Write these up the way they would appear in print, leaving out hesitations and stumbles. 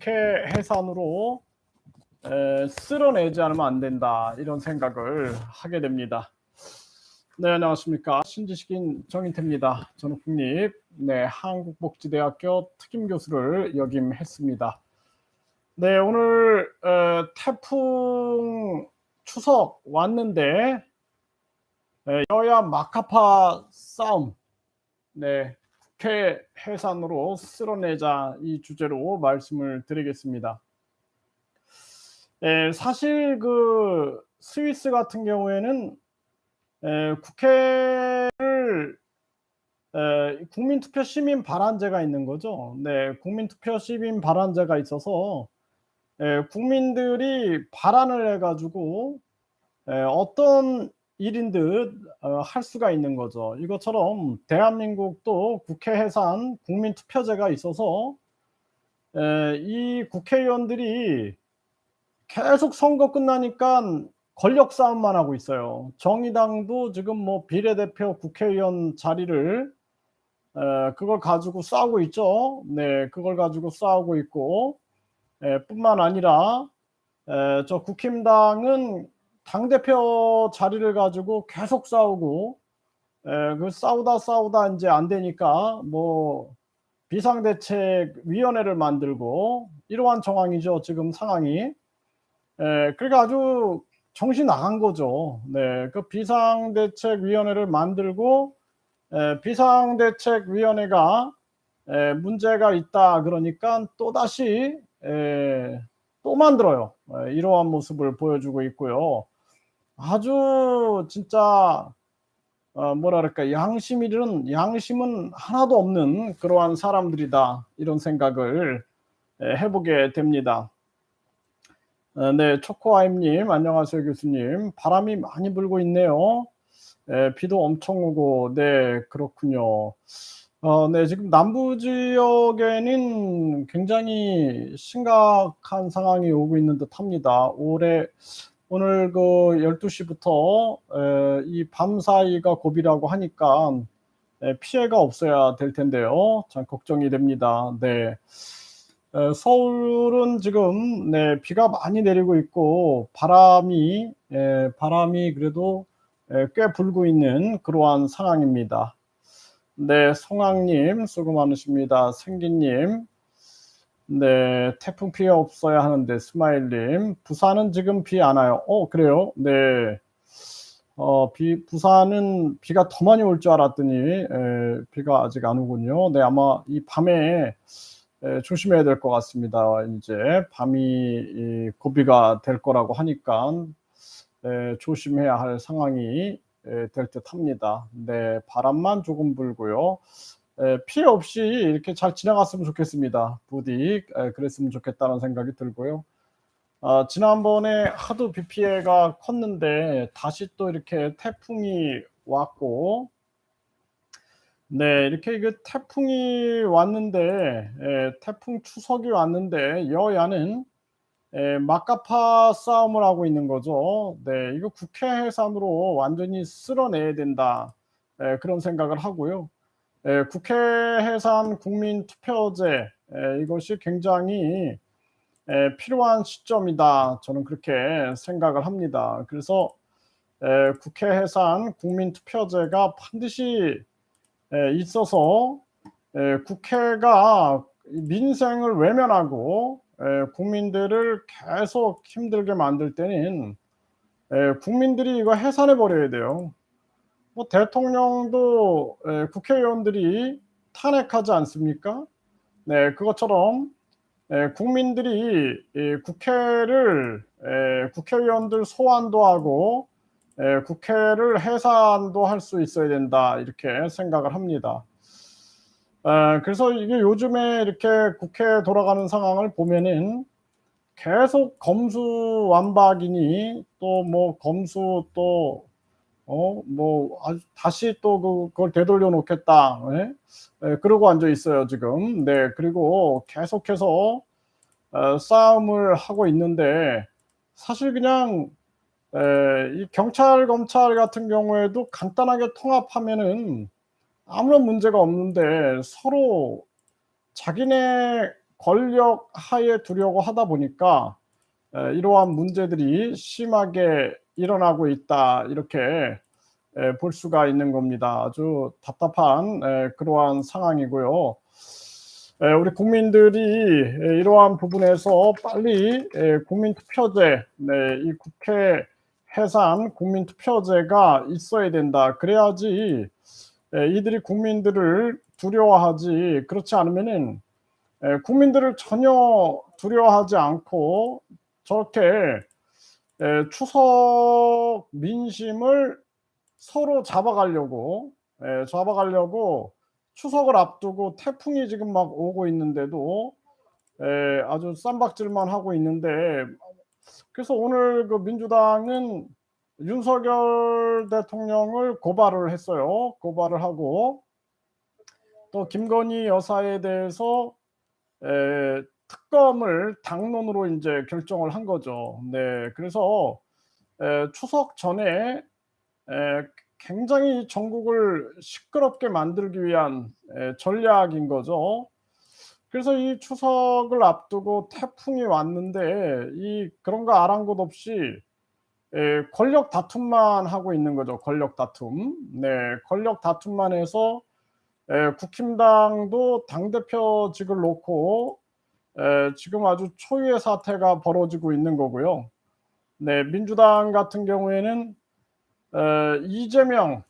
국회 해산으로 쓸어내지 않으면 안 된다, 이런 생각을 하게 됩니다. 네, 안녕하십니까. 신지식인 정인태입니다. 저는 국립 한국복지대학교 특임교수를 역임했습니다. 네, 오늘 태풍 추석 왔는데 여야 막하파 싸움, 국회 해산으로 쓸어내자, 이 주제로 말씀을 드리겠습니다. 사실 그 스위스 같은 경우에는 국회를 국민투표 시민 발안제가 있는 거죠. 국민투표 시민 발안제가 있어서 국민들이 발안을 해가지고 어떤 일인 듯 할 수가 있는 거죠. 이것처럼 대한민국도 국회 해산 국민투표제가 있어서 이 국회의원들이 계속 선거 끝나니까 권력 싸움만 하고 있어요. 정의당도 지금 뭐 비례대표 국회의원 자리를 그걸 가지고 싸우고 있죠. 그걸 가지고 싸우고 있고, 뿐만 아니라 저 국힘당은 당대표 자리를 가지고 계속 싸우고, 그 싸우다 이제 안 되니까 뭐 비상대책위원회를 만들고, 이러한 정황이죠, 지금 상황이. 그러니까 아주 정신 나간 거죠. 그 비상대책위원회를 만들고, 비상대책위원회가 문제가 있다 그러니까 또다시 또 만들어요. 이러한 모습을 보여주고 있고요. 아주 진짜 뭐랄까, 양심은 하나도 없는 그러한 사람들이다, 이런 생각을 해보게 됩니다. 초코아임님, 안녕하세요 교수님. 바람이 많이 불고 있네요. 비도 엄청 오고. 그렇군요. 지금 남부 지역에는 굉장히 심각한 상황이 오고 있는 듯합니다. 오늘 그 12시부터 이 밤 사이가 고비라고 하니까 피해가 없어야 될 텐데요. 참 걱정이 됩니다. 서울은 지금 비가 많이 내리고 있고, 바람이 그래도 꽤 불고 있는 그러한 상황입니다. 성황님 수고 많으십니다. 생기님, 태풍 피해 없어야 하는데. 스마일님, 부산은 지금 비 안 와요. 그래요? 부산은 비가 더 많이 올 줄 알았더니 비가 아직 안 오군요. 아마 이 밤에 조심해야 될 것 같습니다. 이제 밤이 고비가 될 거라고 하니까 조심해야 할 상황이 될 듯합니다. 바람만 조금 불고요. 피해 없이 이렇게 잘 지나갔으면 좋겠습니다. 부디 그랬으면 좋겠다는 생각이 들고요. 지난번에 하도 비 피해가 컸는데 다시 또 이렇게 태풍이 왔고, 이렇게 그 태풍이 왔는데, 태풍 추석이 왔는데 여야는 막가파 싸움을 하고 있는 거죠. 이거 국회 해산으로 완전히 쓸어내야 된다, 그런 생각을 하고요. 국회 해산 국민투표제, 이것이 굉장히 필요한 시점이다, 저는 그렇게 생각을 합니다. 그래서 국회 해산 국민투표제가 반드시 있어서 국회가 민생을 외면하고 국민들을 계속 힘들게 만들 때는 국민들이 이거 해산해 버려야 돼요. 뭐 대통령도 국회의원들이 탄핵하지 않습니까? 그것처럼 국민들이 국회를 국회의원들 소환도 하고 국회를 해산도 할 수 있어야 된다, 이렇게 생각을 합니다. 그래서 이게 요즘에 이렇게 국회 돌아가는 상황을 보면은 계속 검수완박이니 또 뭐 검수 또 다시 또 그걸 되돌려 놓겠다, 그러고 앉아 있어요 지금. 그리고 계속해서 싸움을 하고 있는데, 사실 그냥 이 경찰 검찰 같은 경우에도 간단하게 통합하면은 아무런 문제가 없는데, 서로 자기네 권력 하에 두려고 하다 보니까 이러한 문제들이 심하게 일어나고 있다, 이렇게 볼 수가 있는 겁니다. 아주 답답한 그러한 상황이고요. 우리 국민들이 이러한 부분에서 빨리 국민투표제, 이 국회 해산 국민투표제가 있어야 된다. 그래야지 이들이 국민들을 두려워하지, 그렇지 않으면은 국민들을 전혀 두려워하지 않고 저렇게 추석 민심을 서로 잡아가려고 추석을 앞두고 태풍이 지금 막 오고 있는데도 아주 쌈박질만 하고 있는데, 그래서 오늘 그 민주당은 윤석열 대통령을 고발을 했어요. 고발을 하고 또 김건희 여사에 대해서 특검을 당론으로 이제 결정을 한 거죠. 네, 그래서 추석 전에 굉장히 전국을 시끄럽게 만들기 위한 전략인 거죠. 그래서 이 추석을 앞두고 태풍이 왔는데 그런 거 아랑곳 없이 권력 다툼만 하고 있는 거죠. 권력 다툼. 네, 권력 다툼만 해서 국힘당도 당대표직을 놓고 지금 아주 초유의 사태가 벌어지고 있는 거고요. 네, 민주당 같은 경우에는 이재명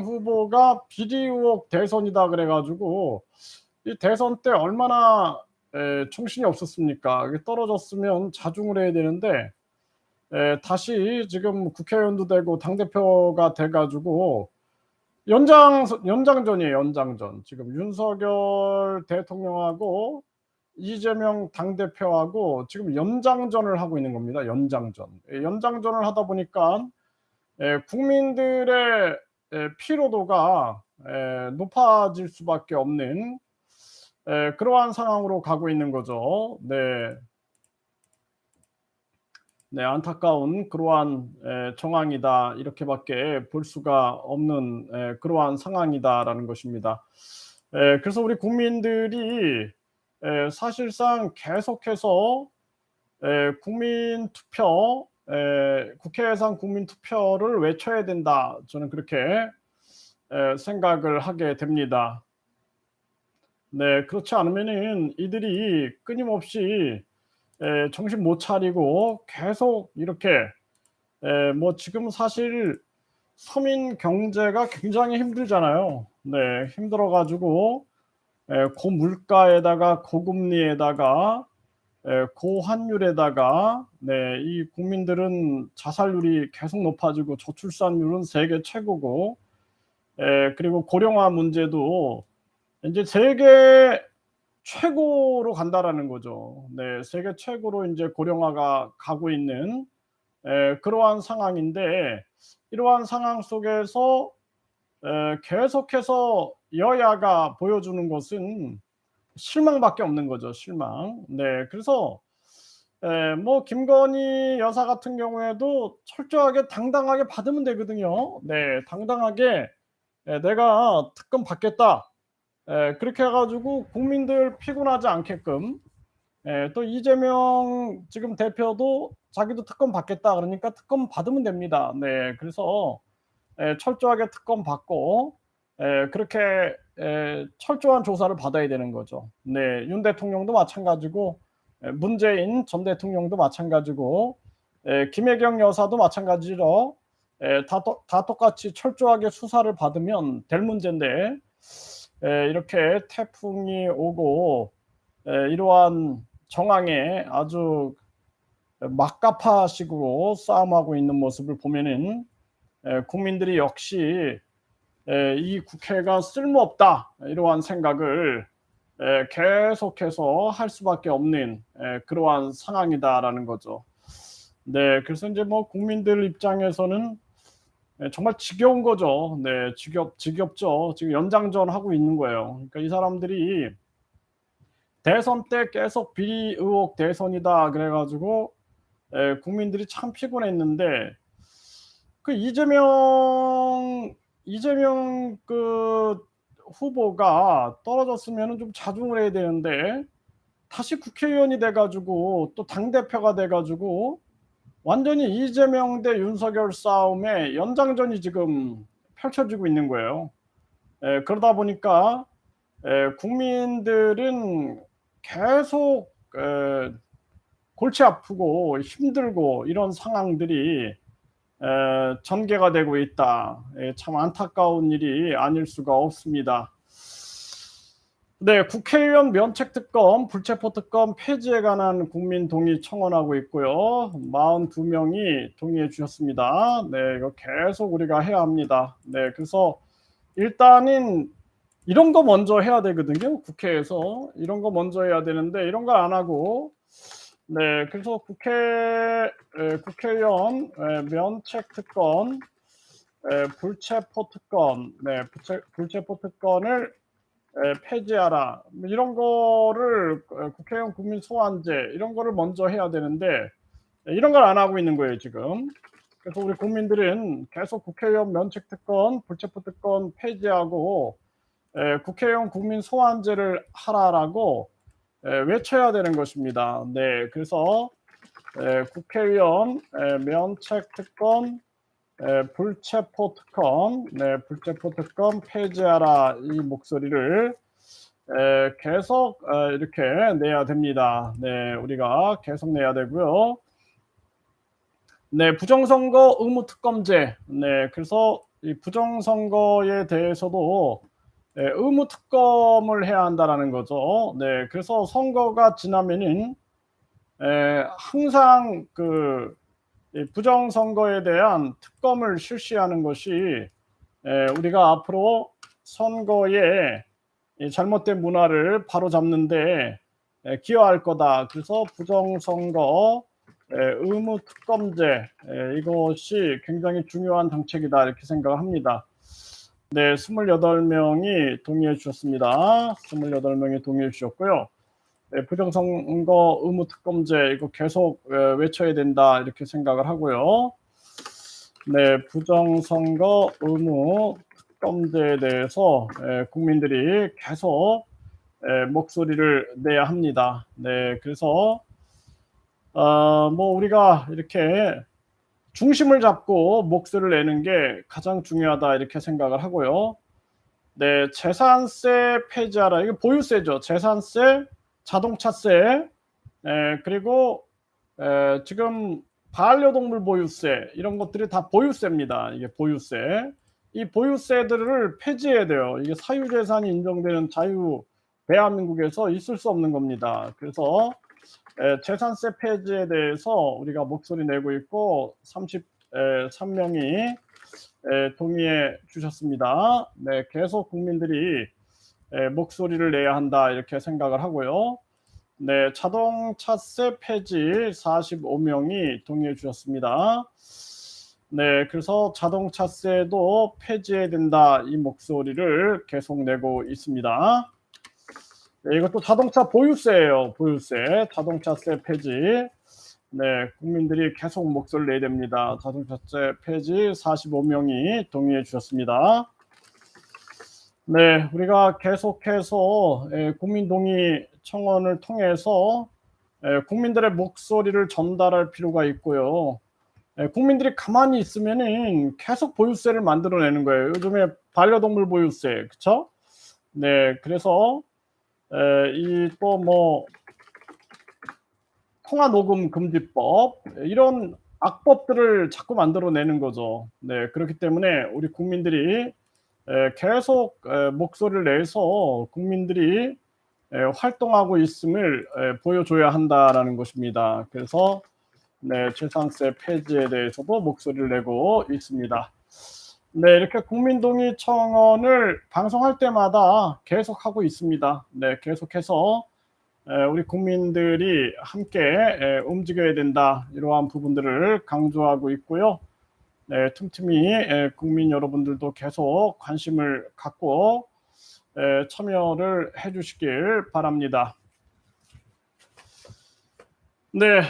후보가 비리 의혹 대선이다 그래가지고 이 대선 때 얼마나 정신이 없었습니까? 떨어졌으면 자중을 해야 되는데 다시 지금 국회의원도 되고 당대표가 돼가지고 연장전이에요. 연장전. 지금 윤석열 대통령하고 이재명 당대표하고 지금 연장전을 하고 있는 겁니다. 연장전. 연장전을 하다 보니까 국민들의 피로도가 높아질 수밖에 없는 그러한 상황으로 가고 있는 거죠. 네. 네, 안타까운 그러한 정황이다, 이렇게밖에 볼 수가 없는 그러한 상황이다라는 것입니다. 그래서 우리 국민들이 사실상 계속해서 국민투표, 국회 예산 국민투표를 외쳐야 된다, 저는 그렇게 생각을 하게 됩니다. 네, 그렇지 않으면은 이들이 끊임없이 정신 못 차리고 계속 이렇게 뭐 지금 사실 서민 경제가 굉장히 힘들잖아요. 네, 힘들어 가지고 고물가에다가 고금리에다가 고환율에다가 이 국민들은 자살률이 계속 높아지고 저출산율은 세계 최고고 그리고 고령화 문제도 이제 세계 최고로 간다라는 거죠. 네, 세계 최고로 이제 고령화가 가고 있는 그러한 상황인데, 이러한 상황 속에서 계속해서 여야가 보여주는 것은 실망밖에 없는 거죠. 실망. 네, 그래서 뭐 김건희 여사 같은 경우에도 철저하게 당당하게 받으면 되거든요. 네, 당당하게 내가 특검 받겠다, 그렇게 해가지고 국민들 피곤하지 않게끔, 또 이재명 지금 대표도 자기도 특검 받겠다 그러니까 특검 받으면 됩니다. 네, 그래서 철저하게 특검 받고 그렇게 철저한 조사를 받아야 되는 거죠. 네, 윤 대통령도 마찬가지고 문재인 전 대통령도 마찬가지고 김혜경 여사도 마찬가지로 다 똑같이 철저하게 수사를 받으면 될 문제인데 이렇게 태풍이 오고 이러한 정황에 아주 막가파식으로 싸움하고 있는 모습을 보면은 국민들이 역시 이 국회가 쓸모없다, 이러한 생각을 계속해서 할 수밖에 없는 그러한 상황이다라는 거죠. 네, 그래서 이제 뭐 국민들 입장에서는 정말 지겨운 거죠. 네, 지겹죠. 지금 연장전 하고 있는 거예요. 그러니까 이 사람들이 대선 때 계속 비리 의혹 대선이다 그래가지고 국민들이 참 피곤했는데 그 이재명 그 후보가 떨어졌으면은 좀 자중을 해야 되는데 다시 국회의원이 돼 가지고 또 당대표가 돼 가지고 완전히 이재명 대 윤석열 싸움의 연장전이 지금 펼쳐지고 있는 거예요. 그러다 보니까 국민들은 계속 골치 아프고 힘들고 이런 상황들이 전개가 되고 있다. 참 안타까운 일이 아닐 수가 없습니다. 네, 국회의원 면책특검, 불체포특검 폐지에 관한 국민 동의 청원하고 있고요. 42명이 동의해 주셨습니다. 네, 이거 계속 우리가 해야 합니다. 네, 그래서 일단은 이런 거 먼저 해야 되거든요. 국회에서 이런 거 먼저 해야 되는데 이런 걸 안 하고, 네, 그래서 국회의원 면책특검, 불체포특검, 네, 불체포특검을 폐지하라, 이런 거를 국회의원 국민 소환제 이런 거를 먼저 해야 되는데 이런 걸 안 하고 있는 거예요 지금. 그래서 우리 국민들은 계속 국회의원 면책특권, 불체포특권 폐지하고 국회의원 국민 소환제를 하라라고 외쳐야 되는 것입니다. 네, 그래서 국회의원 면책특권, 불체포특권, 네, 불체포특권 폐지하라, 이 목소리를 계속 이렇게 내야 됩니다. 네, 우리가 계속 내야 되고요. 네, 부정선거 의무특검제. 네, 그래서 이 부정선거에 대해서도 의무특검을 해야 한다라는 거죠. 네, 그래서 선거가 지나면은 항상 그 부정선거에 대한 특검을 실시하는 것이 우리가 앞으로 선거에 잘못된 문화를 바로잡는데 기여할 거다. 그래서 부정선거 의무특검제, 이것이 굉장히 중요한 정책이다 이렇게 생각을 합니다. 네, 28명이 동의해 주셨습니다. 28명이 동의해 주셨고요. 네, 부정선거 의무특검제 이거 계속 외쳐야 된다 이렇게 생각을 하고요. 네, 부정선거 의무특검제에 대해서 국민들이 계속 목소리를 내야 합니다. 네, 그래서 뭐 우리가 이렇게 중심을 잡고 목소리를 내는 게 가장 중요하다 이렇게 생각을 하고요. 네, 재산세 폐지하라. 이게 보유세죠. 재산세, 자동차세, 그리고 지금 반려동물 보유세 이런 것들이 다 보유세입니다. 이게 보유세. 이 보유세들을 폐지해야 돼요. 이게 사유재산이 인정되는 자유 대한민국에서 있을 수 없는 겁니다. 그래서 재산세 폐지에 대해서 우리가 목소리 내고 있고 33명이 동의해 주셨습니다. 네, 계속 국민들이 목소리를 내야 한다 이렇게 생각을 하고요. 네, 자동차세 폐지 45명이 동의해 주셨습니다. 네, 그래서 자동차세도 폐지해야 된다 이 목소리를 계속 내고 있습니다. 네, 이것도 자동차 보유세예요. 보유세, 자동차세 폐지. 네, 국민들이 계속 목소리를 내야 됩니다. 자동차세 폐지 45명이 동의해 주셨습니다. 네, 우리가 계속해서 국민 동의 청원을 통해서 국민들의 목소리를 전달할 필요가 있고요. 국민들이 가만히 있으면은 계속 보유세를 만들어내는 거예요. 요즘에 반려동물 보유세, 그쵸? 네, 그래서 이 또 뭐 통화녹음 금지법 이런 악법들을 자꾸 만들어내는 거죠. 네, 그렇기 때문에 우리 국민들이 계속 목소리를 내서 국민들이 활동하고 있음을 보여줘야 한다라는 것입니다. 그래서 네, 재산세 폐지에 대해서도 목소리를 내고 있습니다. 네, 이렇게 국민동의 청원을 방송할 때마다 계속하고 있습니다. 네, 계속해서 우리 국민들이 함께 움직여야 된다 이러한 부분들을 강조하고 있고요. 네, 틈틈이 국민 여러분들도 계속 관심을 갖고 참여를 해주시길 바랍니다. 네,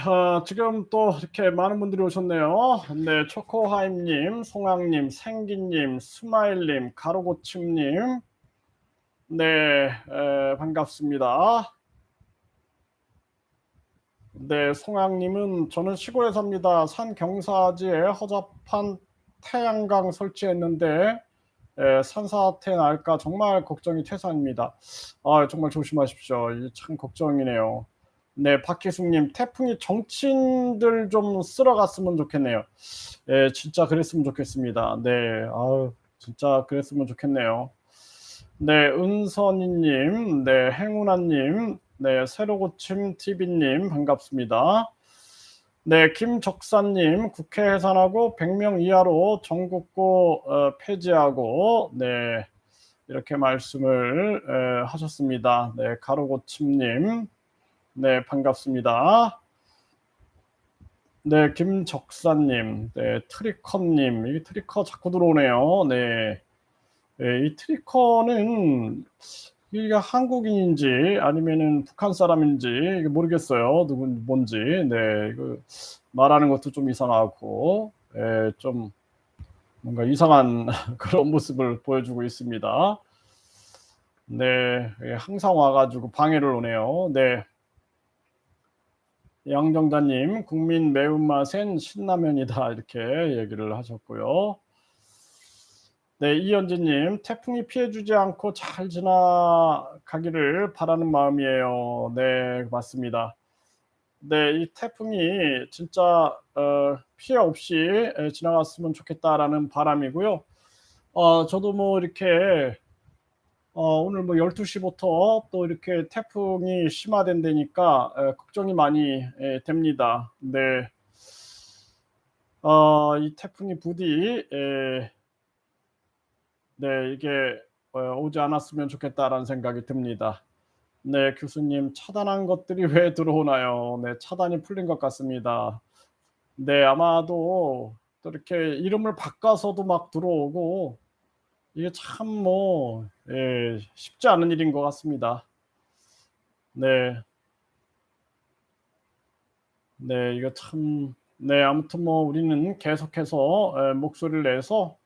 지금 또 이렇게 많은 분들이 오셨네요. 네, 초코하임님, 송황님, 생기님, 스마일님, 가로고침님, 네, 반갑습니다. 네, 송악님은 저는 시골에 삽니다. 산 경사지에 허접한 태양광 설치했는데 산사태 날까 정말 걱정이 태산입니다. 아, 정말 조심하십시오. 이게 참 걱정이네요. 네, 박희숙님, 태풍이 정치인들 좀 쓸어갔으면 좋겠네요. 예, 진짜 그랬으면 좋겠습니다. 네, 아유, 진짜 그랬으면 좋겠네요. 네, 은선이님, 네, 행운아님, 네, 새로고침 TV님, 반갑습니다. 네, 김적사님, 국회 해산하고 100명 이하로 전국구 폐지하고, 네, 이렇게 말씀을 하셨습니다. 네, 가로고침님, 네, 반갑습니다. 네, 김적사님, 네, 트리커님, 이 트리커 자꾸 들어오네요. 네, 네, 이 트리커는 이게 한국인인지 아니면은 북한 사람인지 이게 모르겠어요. 누군 뭔지. 네, 그 말하는 것도 좀 이상하고, 좀 뭔가 이상한 그런 모습을 보여주고 있습니다. 네, 항상 와가지고 방해를 오네요. 네, 양정자님, 국민 매운맛엔 신라면이다 이렇게 얘기를 하셨고요. 네, 이현진님, 태풍이 피해주지 않고 잘 지나가기를 바라는 마음이에요. 네, 맞습니다. 네, 이 태풍이 진짜 피해 없이 지나갔으면 좋겠다라는 바람이고요. 저도 뭐 이렇게 오늘 뭐 12시부터 또 이렇게 태풍이 심화된다니까 걱정이 많이 됩니다. 네, 이 태풍이 부디 네, 이게 오지 않았으면 좋겠다라는 생각이 듭니다. 네, 교수님, 차단한 것들이 왜 들어오나요? 네, 차단이 풀린 것 같습니다. 네, 아마도 또 이렇게 이름을 바꿔서도 막 들어오고 이게 참 뭐 쉽지 않은 일인 것 같습니다. 네. 네, 이거 참 네, 아무튼 뭐 우리는 계속해서 목소리를 내서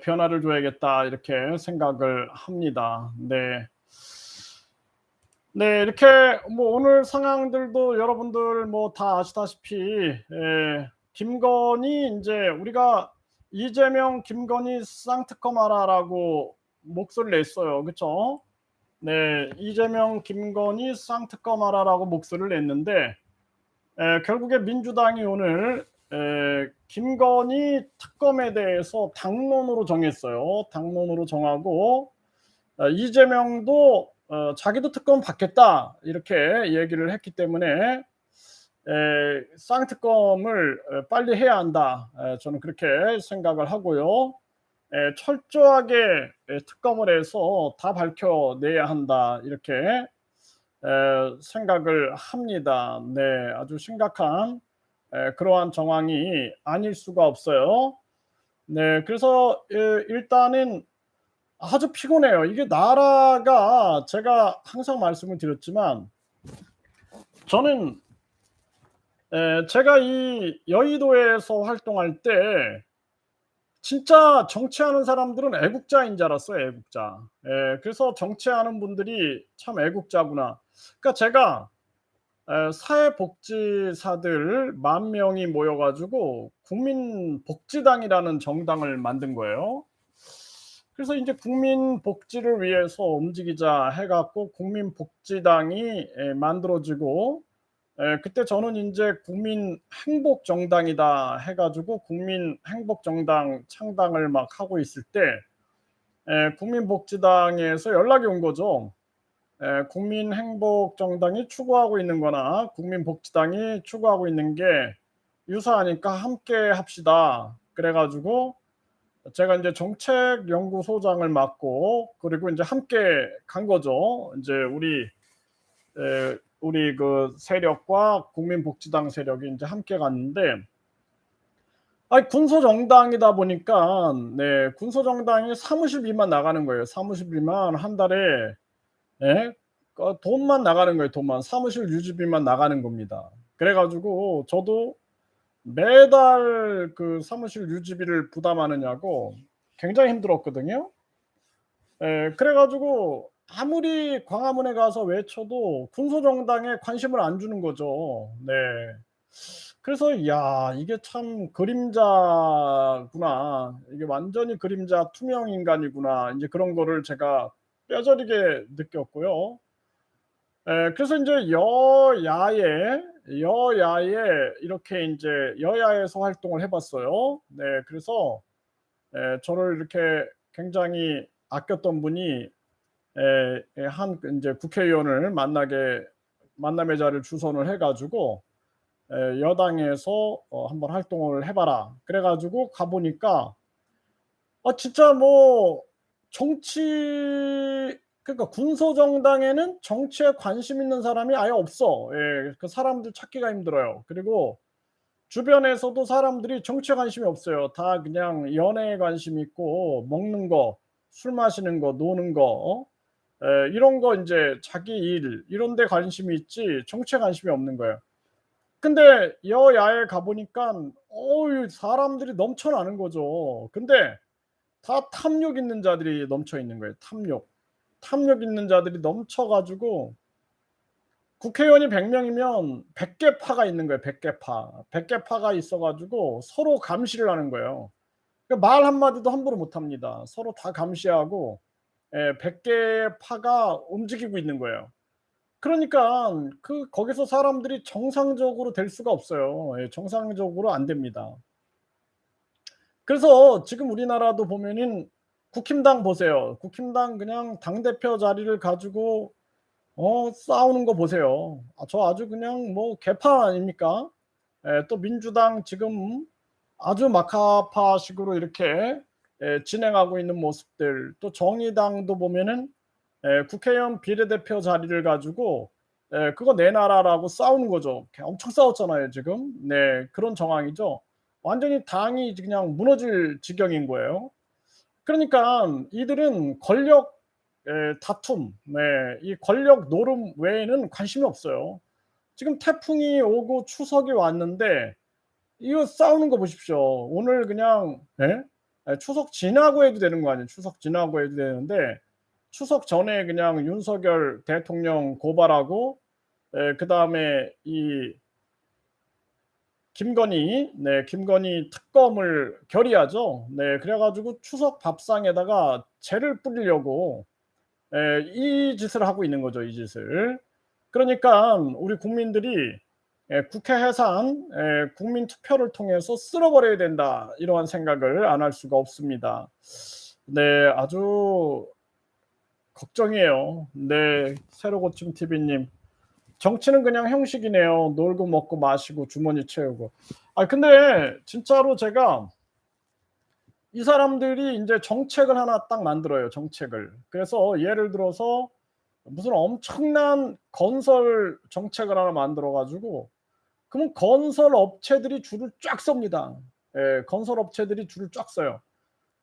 변화를 줘야겠다 이렇게 생각을 합니다. 네. 네, 이렇게 뭐 오늘 상황들도 여러분들 뭐 다 아시다시피 김건희 인제 우리가 이재명, 김건희 쌍특검하라라고 목소리를 냈어요. 그쵸? 네. 이재명, 김건희 쌍특검하라라고 목소리를 냈는데 결국에 민주당이 오늘 김건희 특검에 대해서 당론으로 정했어요. 당론으로 정하고 이재명도 자기도 특검 받겠다 이렇게 얘기를 했기 때문에 쌍특검을 빨리 해야 한다. 저는 그렇게 생각을 하고요. 철저하게 특검을 해서 다 밝혀내야 한다 이렇게 생각을 합니다. 네, 아주 심각한 그러한 정황이 아닐 수가 없어요. 네, 그래서 일단은 아주 피곤해요. 이게 나라가 제가 항상 말씀을 드렸지만 저는 제가 이 여의도에서 활동할 때 진짜 정치하는 사람들은 애국자인 줄 알았어요, 애국자. 그래서 정치하는 분들이 참 애국자구나. 그러니까 제가 사회복지사들 10,000명이 모여 가지고 국민복지당이라는 정당을 만든 거예요. 그래서 인제 '국민복지를 위해서 움직이자.' 해 갖고 국민복지당이 만들어지고 그때 저는 인제 '국민행복정당이다.' 해 가지고 국민행복정당 창당을 막 하고 있을 때 국민복지당에서 연락이 온 거죠. 국민행복정당이 추구하고 있는 거나 국민복지당이 추구하고 있는 게 유사하니까 "함께 합시다." 그래 가지고 제가 인제 정책연구소장을 맡고 그리고 인제 함께 간 거죠. 인제 우리 그 세력과 국민복지당 세력이 인제 함께 갔는데 군소정당이다 보니까 네, 군소정당이 사무실비만 나가는 거예요. 사무실비만 한 달에 예? 돈만 나가는 거예요, 돈만. 사무실 유지비만 나가는 겁니다. 그래 가지고 저도 매달 그 사무실 유지비를 부담하느냐고 굉장히 힘들었거든요. 그래 가지고 아무리 광화문에 가서 외쳐도 군소정당에 관심을 안 주는 거죠. 네. 그래서 '야 이게 참 그림자구나. 이게 완전히 그림자 투명 인간이구나.' 인제 그런 거를 제가 뼈저리게 느꼈고요. 그래서 인제 여야에 이렇게 인제 여야에서 활동을 해 봤어요. 네. 그래서 저를 이렇게 굉장히 아꼈던 분이 한 인제 국회의원을 만남의 자리를 주선을 해 가지고 "여당에서 한번 활동을 해 봐라." 그래 가지고 가 보니까 진짜 뭐 정치 그러니까 군소정당에는 정치에 관심 있는 사람이 아예 없어. 예. 그 사람들 찾기가 힘들어요. 그리고 주변에서도 사람들이 정치에 관심이 없어요. 다 그냥 연애에 관심이 있고 먹는 거, 술 마시는 거, 노는 거 이런 거 인제 자기 일 이런 데 관심이 있지 정치에 관심이 없는 거예요. 근데 여야에 가 보니깐 어유 사람들이 넘쳐나는 거죠. 근데 다 탐욕 있는 자들이 넘쳐 있는 거예요, 탐욕. 탐욕 있는 자들이 넘쳐 가지고 국회의원이 100 명이면 100개 파가 있는 거예요, 100개 파. 100개 파가 있어 가지고 서로 감시를 하는 거예요. 그러니까 말 한마디도 함부로 못 합니다. 서로 다 감시하고 100 개의 파가 움직이고 있는 거예요. 그러니깐 거기서 사람들이 정상적으로 될 수가 없어요. 예 정상적으로 안 됩니다. 그래서 지금 우리나라도 보면은 국힘당 보세요. 국힘당 그냥 당대표 자리를 가지고 싸우는 거 보세요. 저 아주 그냥 뭐 개판 아닙니까? 또 민주당 지금 아주 막하파식으로 이렇게 진행하고 있는 모습들 또 정의당도 보면은 국회의원 비례대표 자리를 가지고 그거 내놔라라고 싸우는 거죠. 엄청 싸웠잖아요 지금. 네 그런 정황이죠. 완전히 당이 그냥 무너질 지경인 거예요. 그러니까 이들은 권력 다툼 이 권력 노름 외에는 관심이 없어요. 지금 태풍이 오고 추석이 왔는데 이거 싸우는 거 보십시오. 오늘 그냥 추석 지나고 해도 되는 거 아니에요. 추석 지나고 해도 되는데 추석 전에 그냥 윤석열 대통령 고발하고 그다음에 이 김건희 특검을 결의하죠. 네. 그래 가지고 추석 밥상에다가 재를 뿌리려고 이 짓을 하고 있는 거죠, 이 짓을. 그러니까 우리 국민들이 국회 해산 국민 투표를 통해서 쓸어 버려야 된다. 이러한 생각을 안 할 수가 없습니다. 네. 아주 걱정이에요. 네. 새로 고침 TV님. 정치는 그냥 형식이네요. 놀고 먹고 마시고 주머니 채우고. 근데 진짜로 제가 이 사람들이 인제 정책을 하나 딱 만들어요, 정책을. 그래서 예를 들어서 무슨 엄청난 건설 정책을 하나 만들어 가지고 그러면 건설 업체들이 줄을 쫙 섭니다. 건설 업체들이 줄을 쫙 서요.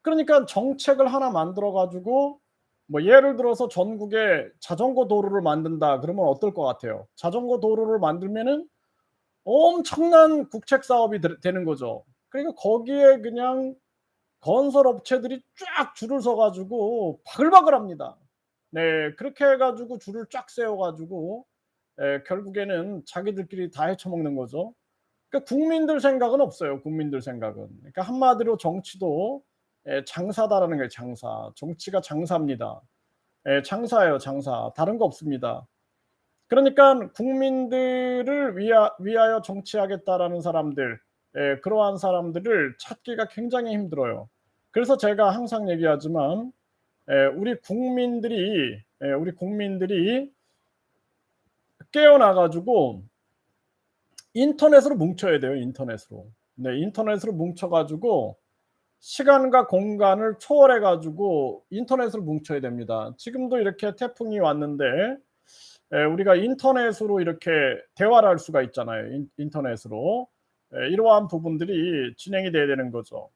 그러니까 정책을 하나 만들어 가지고 뭐 예를 들어서 전국에 자전거 도로를 만든다 그러면 어떨 것 같아요? 자전거 도로를 만들면은 엄청난 국책 사업이 되는 거죠. 그러니까 거기에 그냥 건설 업체들이 쫙 줄을 서 가지고 바글바글합니다. 네. 그렇게 해 가지고 줄을 쫙 세워 가지고 결국에는 자기들끼리 다 헤쳐먹는 거죠. 그러니까 국민들 생각은 없어요, 국민들 생각은. 그러니까 한마디로 정치도 장사다라는 거예요, 장사. 정치가 장사입니다. 장사예요, 장사. 다른 거 없습니다. 그러니깐 국민들을 위하여 정치하겠다라는 사람들 그러한 사람들을 찾기가 굉장히 힘들어요. 그래서 제가 항상 얘기하지만 우리 국민들이 깨어나 가지고 인터넷으로 뭉쳐야 돼요, 인터넷으로. 네 인터넷으로 뭉쳐 가지고 시간과 공간을 초월해 가지고 인터넷으로 뭉쳐야 됩니다. 지금도 이렇게 태풍이 왔는데 우리가 인터넷으로 이렇게 대화를 할 수가 있잖아요, 인터넷으로. 이러한 부분들이 진행이 돼야 되는 거죠.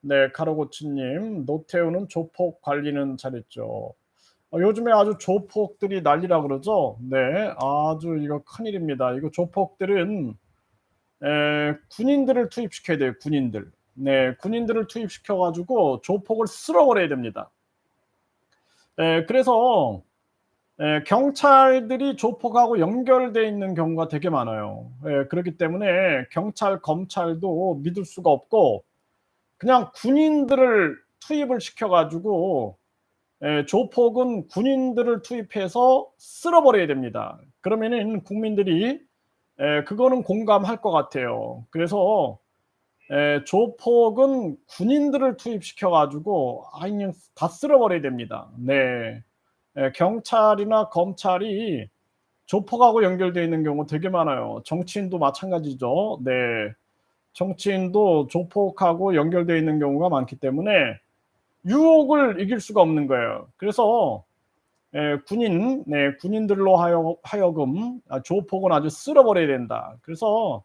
네. 가로고치 님 "노태우는 조폭 관리는 잘했죠." 요즘에 아주 조폭들이 난리라 그러죠. 네. 아주 이거 큰일입니다. 이거 조폭들은 군인들을 투입시켜야 돼요, 군인들. 네. 군인들을 투입시켜 가지고 조폭을 쓸어 버려야 됩니다. 그래서 경찰들이 조폭하고 연결돼 있는 경우가 되게 많아요. 그렇기 때문에 경찰, 검찰도 믿을 수가 없고 그냥 군인들을 투입을 시켜 가지고 조폭은 군인들을 투입해서 쓸어버려야 됩니다. 그러면은 국민들이 그거는 공감할 것 같아요. 그래서 조폭은 군인들을 투입시켜 가지고 그냥 다 쓸어버려야 됩니다. 네. 경찰이나 검찰이 조폭하고 연결되어 있는 경우 되게 많아요. 정치인도 마찬가지죠. 네. 정치인도 조폭하고 연결되어 있는 경우가 많기 때문에 유혹을 이길 수가 없는 거예요. 그래서 군인들로 하여금 조폭은 아주 쓸어버려야 된다. 그래서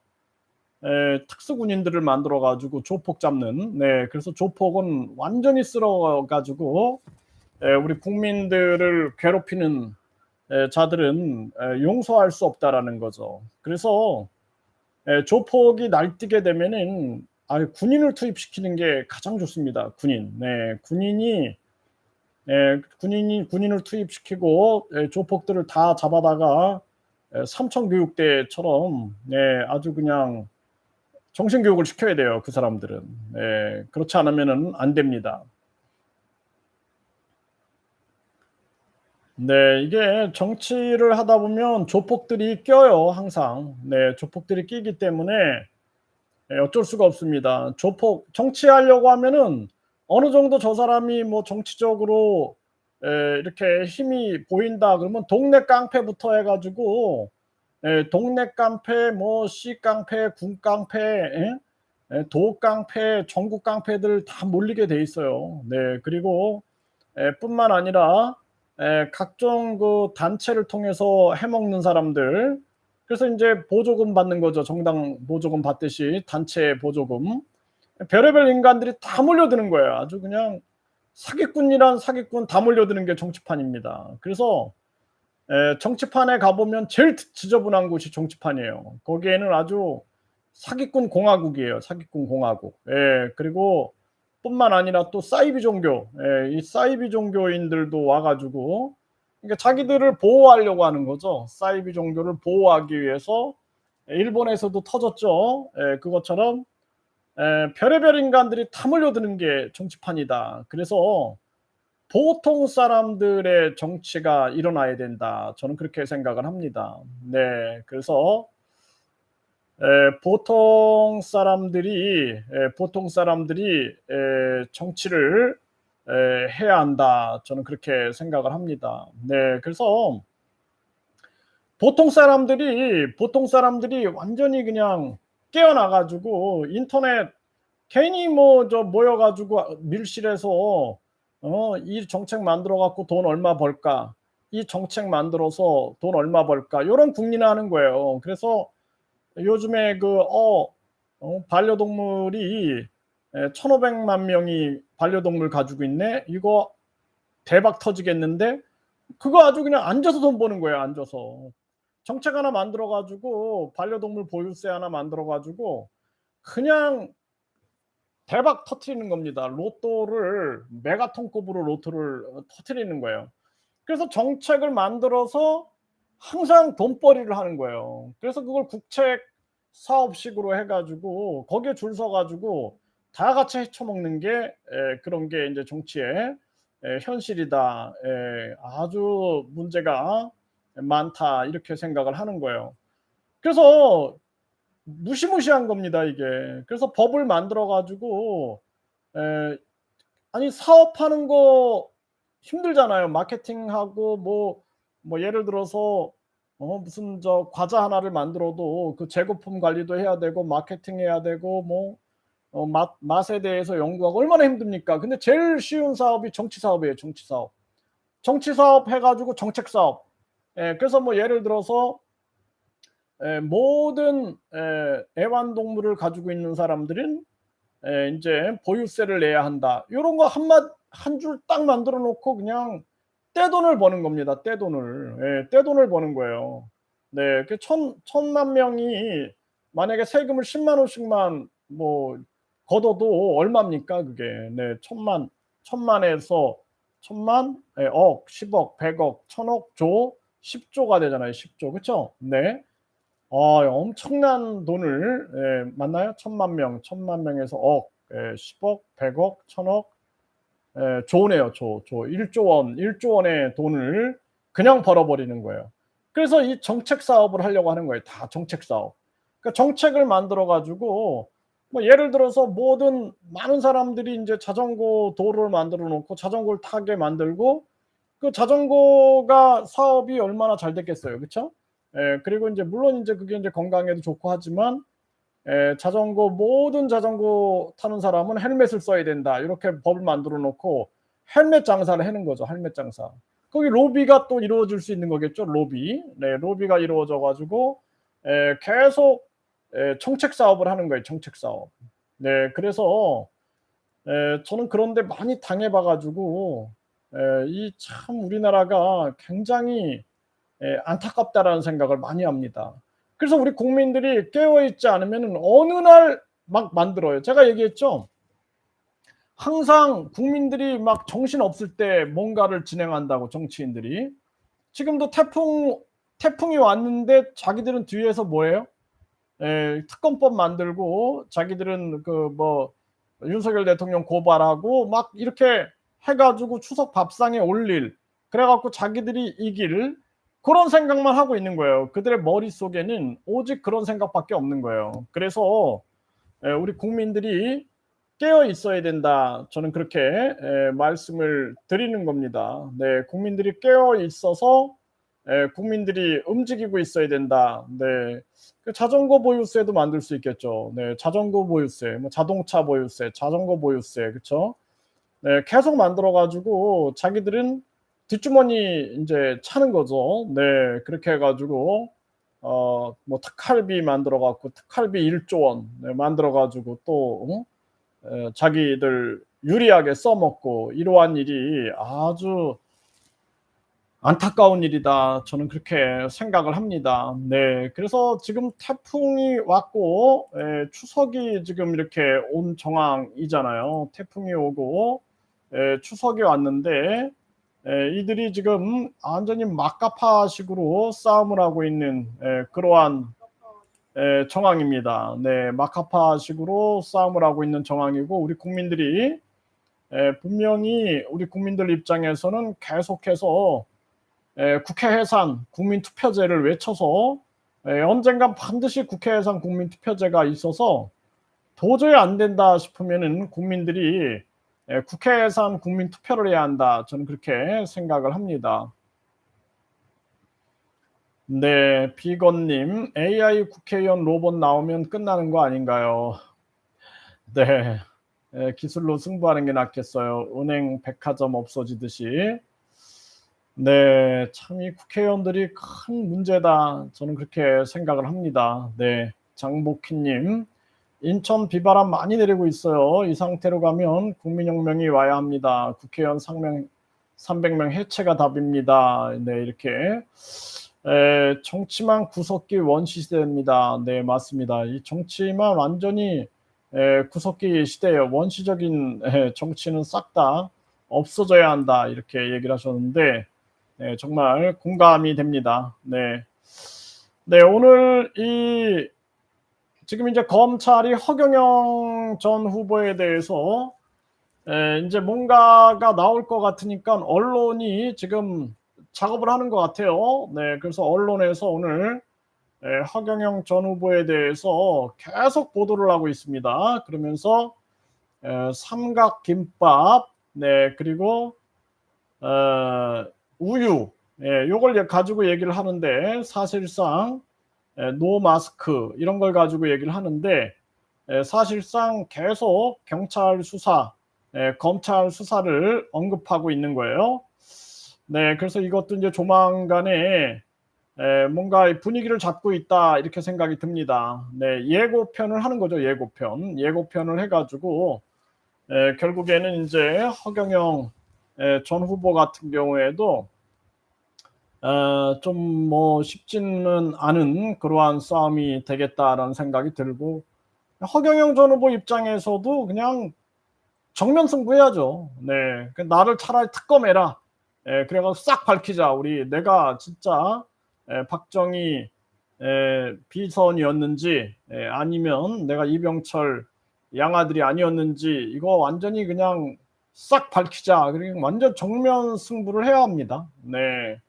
특수군인들을 만들어 가지고 조폭 잡는, 그래서 조폭은 완전히 쓸어 가지고 우리 국민들을 괴롭히는 자들은 용서할 수 없다라는 거죠. 그래서 조폭이 날뛰게 되면은 군인을 투입시키는 게 가장 좋습니다. 군인. 군인을 투입시키고 조폭들을 다 잡아다가 삼청교육대처럼 아주 그냥 정신교육을 시켜야 돼요. 그 사람들은. 그렇지 않으면은 안 됩니다. 네. 이게 정치를 하다 보면 조폭들이 껴요 항상. 네. 조폭들이 끼기 때문에 어쩔 수가 없습니다. 조폭 정치하려고 하면은 어느 정도 저 사람이 뭐 정치적으로 이렇게 힘이 보인다 그러면 동네 깡패부터 해 가지고 동네 깡패 뭐 씨 깡패, 군 깡패 도 깡패, 전국 깡패들 다 몰리게 돼 있어요. 네. 그리고 뿐만 아니라 각종 그 단체를 통해서 해먹는 사람들 그래서 인제 보조금 받는 거죠. 정당 보조금 받듯이 단체 보조금. 별의별 인간들이 다 몰려드는 거예요. 아주 그냥 사기꾼이란 사기꾼 다 몰려드는 게 정치판입니다. 그래서 정치판에 가 보면 제일 지저분한 곳이 정치판이에요. 거기에는 아주 사기꾼 공화국이에요. 사기꾼 공화국. 그리고 뿐만 아니라 또 사이비 종교, 이 사이비 종교인들도 와 가지고 그러니까 자기들을 보호하려고 하는 거죠. 사이비 종교를 보호하기 위해서 일본에서도 터졌죠. 그것처럼 별의별 인간들이 다 몰려드는 게 정치판이다. 그래서 '보통 사람들의 정치가 일어나야 된다.' 저는 그렇게 생각을 합니다. 네. 그래서 보통 사람들이 정치를 해야 한다. 저는 그렇게 생각을 합니다. 네. 그래서 보통 사람들이 완전히 그냥 깨어나 가지고 인터넷 괜히 뭐 모여 가지고 밀실에서 '이 정책 만들어 갖고 돈 얼마 벌까? 이 정책 만들어서 돈 얼마 벌까?' 요런 궁리나 하는 거예요. 그래서 요즘에 반려동물이 1,500만 명이 반려동물 가지고 있네. 이거 대박 터지겠는데 그거 아주 그냥 앉아서 돈 버는 거예요, 앉아서. 정책 하나 만들어 가지고 반려동물 보유세 하나 만들어 가지고 그냥 대박 터트리는 겁니다. 로또를 메가톤급으로 로또를 터트리는 거예요. 그래서 정책을 만들어서 항상 돈벌이를 하는 거예요. 그래서 그걸 국책 사업식으로 해 가지고 거기에 줄 서 가지고 다 같이 헤쳐먹는 게 그런 게 인제 정치의 현실이다. 아주 문제가 많다. 이렇게 생각을 하는 거예요. 그래서 무시무시한 겁니다 이게. 그래서 법을 만들어 가지고 에 아니 사업하는 거 힘들잖아요. 마케팅하고 예를 들어서 무슨 과자 하나를 만들어도 그 재고품 관리도 해야 되고 마케팅해야 되고 맛에 대해서 연구하고 얼마나 힘듭니까? 근데 제일 쉬운 사업이 정치 사업이에요, 정치 사업. 정치 사업 해 가지고 정책 사업. 그래서 예를 들어서 모든 애완동물을 가지고 있는 사람들은 인제 보유세를 내야 한다. 요런 거 한 줄 딱 만들어 놓고 그냥 떼돈을 버는 겁니다, 떼돈을. 떼돈을 버는 거예요. 네. 그 천만 명이 만약에 세금을 10만 원씩만 걷어도 얼마입니까 그게. 네. 천만 에서 천만, 억, 10억, 100억, 1000억, 조, 10조가 되잖아요. 10조. 그쵸? 네. 엄청난 돈을, 맞나요? 천만 명에서 억, 10억, 100억, 1000억, 조네요. 조. 1조 원, 1조 원의 돈을 그냥 벌어버리는 거예요. 그래서 이 정책 사업을 하려고 하는 거예요. 다 정책 사업. 그러니까 정책을 만들어 가지고 뭐 예를 들어서 모든 많은 사람들이 인제 자전거 도로를 만들어 놓고 자전거를 타게 만들고 그 자전거가 사업이 얼마나 잘 됐겠어요. 그쵸? 그리고 인제 물론 인제 그게 인제 건강에도 좋고 하지만 자전거 모든 자전거 타는 사람은 헬멧을 써야 된다. 이렇게 법을 만들어 놓고 헬멧 장사를 하는 거죠. 헬멧 장사. 거기 로비가 또 이루어질 수 있는 거겠죠. 로비. 네, 로비가 이루어져 가지고 계속 정책 사업을 하는 거예요. 정책 사업. 네, 그래서 저는 그런데 많이 당해 봐 가지고 이 참 우리나라가 굉장히 안타깝다라는 생각을 많이 합니다. 그래서 우리 국민들이 깨어 있지 않으면은 어느 날 막 만들어요. 제가 얘기했죠. 항상 국민들이 막 정신없을 때 뭔가를 진행한다고 정치인들이. 지금도 태풍이 왔는데 자기들은 뒤에서 뭐 해요? 특검법 만들고 자기들은 그 뭐 윤석열 대통령 고발하고 막 이렇게 해 가지고 추석 밥상에 올릴, 그래 갖고 자기들이 이길 그런 생각만 하고 있는 거예요. 그들의 머릿속에는 오직 그런 생각밖에 없는 거예요. 그래서 우리 국민들이 깨어 있어야 된다. 저는 그렇게 말씀을 드리는 겁니다. 네, 국민들이 깨어 있어서 국민들이 움직이고 있어야 된다. 네. 그 자전거 보유세도 만들 수 있겠죠. 네, 자전거 보유세, 뭐 자동차 보유세, 자전거 보유세, 그쵸? 네, 계속 만들어 가지고 자기들은 뒷주머니 인제 차는 거죠. 네, 그렇게 해 가지고 뭐 특할비 만들어 갖고 특할비 1조 원 만들어 가지고 또 자기들 유리하게 써먹고 이러한 일이 아주 안타까운 일이다. 저는 그렇게 생각을 합니다. 네. 그래서 지금 태풍이 왔고 추석이 지금 이렇게 온 정황이잖아요. 태풍이 오고 추석이 왔는데 이들이 지금 완전히 막가파식으로 싸움을 하고 있는 그러한 정황입니다. 네. 막가파식으로 싸움을 하고 있는 정황이고 우리 국민들이 분명히 우리 국민들 입장에서는 계속해서 국회 해산 국민투표제를 외쳐서 언젠간 반드시 국회 해산 국민투표제가 있어서 도저히 안 된다 싶으면은 국민들이 국회 해산 국민투표를 해야 한다. 저는 그렇게 생각을 합니다. 네, 비건님, AI 국회의원 로봇 나오면 끝나는 거 아닌가요? 네, 기술로 승부하는 게 낫겠어요. 은행, 백화점 없어지듯이. 네. 참 이 국회의원들이 큰 문제다. 저는 그렇게 생각을 합니다. 네. 장복희 님. "인천 비바람 많이 내리고 있어요. 이 상태로 가면 국민혁명이 와야 합니다. 국회의원 상명 300명 해체가 답입니다." 네. 이렇게 정치만 구석기 원시 시대입니다. 네. 맞습니다. 이 정치만 완전히 구석기 시대예요. "원시적인 정치는 싹 다 없어져야 한다." 이렇게 얘기를 하셨는데 네, 정말 공감이 됩니다. 네. 네, 오늘 지금 이제 검찰이 허경영 전 후보에 대해서 인제 뭔가가 나올 것 같으니까 언론이 지금 작업을 하는 것 같아요. 네, 그래서 언론에서 오늘 허경영 전 후보에 대해서 계속 보도를 하고 있습니다. 그러면서 삼각김밥, 네, 그리고 어 우유, 요걸 가지고 얘기를 하는데 사실상 노 마스크 이런 걸 가지고 얘기를 하는데 사실상 계속 경찰 수사, 검찰 수사를 언급하고 있는 거예요. 네, 그래서 이것도 이제 조만간에 뭔가 분위기를 잡고 있다 이렇게 생각이 듭니다. 네, 예고편을 하는 거죠. 예고편. 예고편을 해 가지고 결국에는 인제 허경영 전 후보 같은 경우에도 좀 뭐 쉽지는 않은 그러한 싸움이 되겠다라는 생각이 들고 허경영 전 후보 입장에서도 그냥 정면 승부해야죠. 네. 그 나를 차라리 특검해라. 예, 그래 가지고 싹 밝히자. 우리 내가 진짜 박정희 비선이었는지 아니면 내가 이병철 양아들이 아니었는지 이거 완전히 그냥 싹 밝히자. 그리고 완전 정면 승부를 해야 합니다. 네.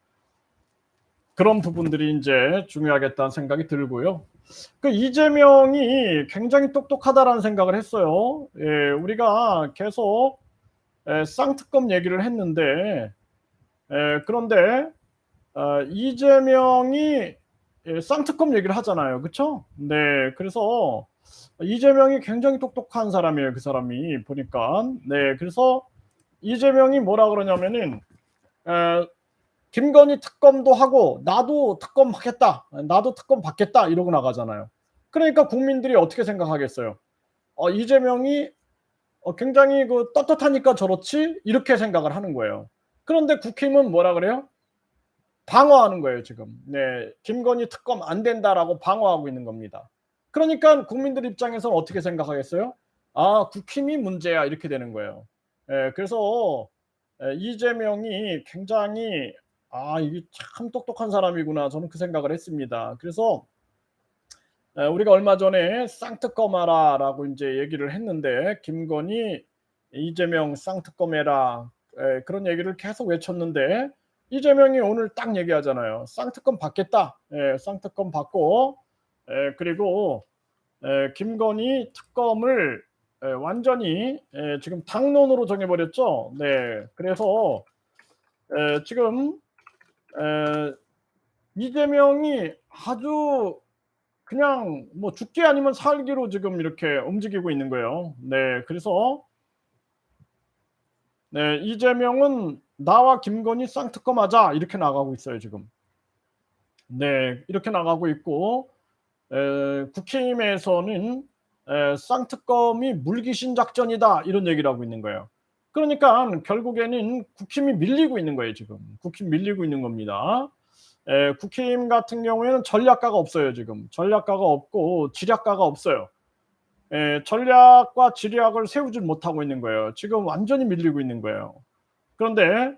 그런 부분들이 이제 중요하겠다는 생각이 들고요. 그 이재명이 굉장히 똑똑하다라는 생각을 했어요. 예, 우리가 계속 쌍특검 얘기를 했는데 그런데 이재명이 쌍특검 얘기를 하잖아요. 그렇죠? 네. 그래서 이재명이 굉장히 똑똑한 사람이에요. 그 사람이 보니까. 네. 그래서 이재명이 뭐라 그러냐면은 에, 김건희 특검도 하고 나도 특검 하겠다. 나도 특검 받겠다. 이러고 나가잖아요. 그러니까 국민들이 어떻게 생각하겠어요? 이재명이 굉장히 그 떳떳하니까 저렇지 이렇게 생각을 하는 거예요. 그런데 국힘은 뭐라 그래요? 방어하는 거예요 지금. 네, 김건희 특검 안 된다라고 방어하고 있는 겁니다. 그러니까 국민들 입장에서는 어떻게 생각하겠어요? 아, 국힘이 문제야 이렇게 되는 거예요. 그래서 이재명이 굉장히 이게 참 똑똑한 사람이구나 저는 그 생각을 했습니다. 그래서 우리가 얼마 전에 쌍특검하라라고 이제 얘기를 했는데 김건희, 이재명 쌍특검해라 그런 얘기를 계속 외쳤는데 이재명이 오늘 딱 얘기하잖아요. 쌍특검 받겠다. 쌍특검 받고 그리고 김건희 특검을 완전히 지금 당론으로 정해버렸죠. 네, 그래서 지금 이재명이 아주 그냥 뭐 죽기 아니면 살기로 지금 이렇게 움직이고 있는 거예요. 네, 그래서 네, 이재명은 나와 김건희 쌍특검하자 이렇게 나가고 있어요 지금. 네, 이렇게 나가고 있고 국힘에서는 쌍특검이 물귀신 작전이다 이런 얘기를 하고 있는 거예요. 그러니까 결국에는 국힘이 밀리고 있는 거예요 지금. 국힘 밀리고 있는 겁니다. 국힘 같은 경우에는 전략가가 없어요 지금. 전략가가 없고 지략가가 없어요. 전략과 지략을 세우질 못하고 있는 거예요. 지금 완전히 밀리고 있는 거예요. 그런데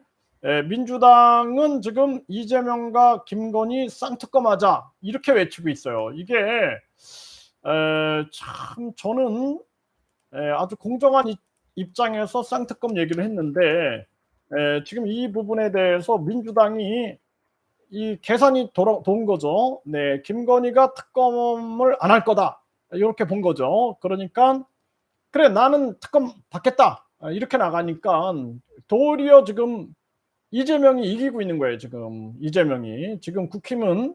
민주당은 지금 이재명과 김건희 쌍특검하자 이렇게 외치고 있어요. 이게 참 저는 아주 공정한 입장에서 쌍특검 얘기를 했는데 지금 이 부분에 대해서 민주당이 이 계산이 돈 거죠. 네, 김건희가 특검을 안 할 거다. 이렇게 본 거죠. 그러니까 그래 나는 특검 받겠다. 이렇게 나가니까 도리어 지금 이재명이 이기고 있는 거예요. 지금 이재명이 지금 국힘은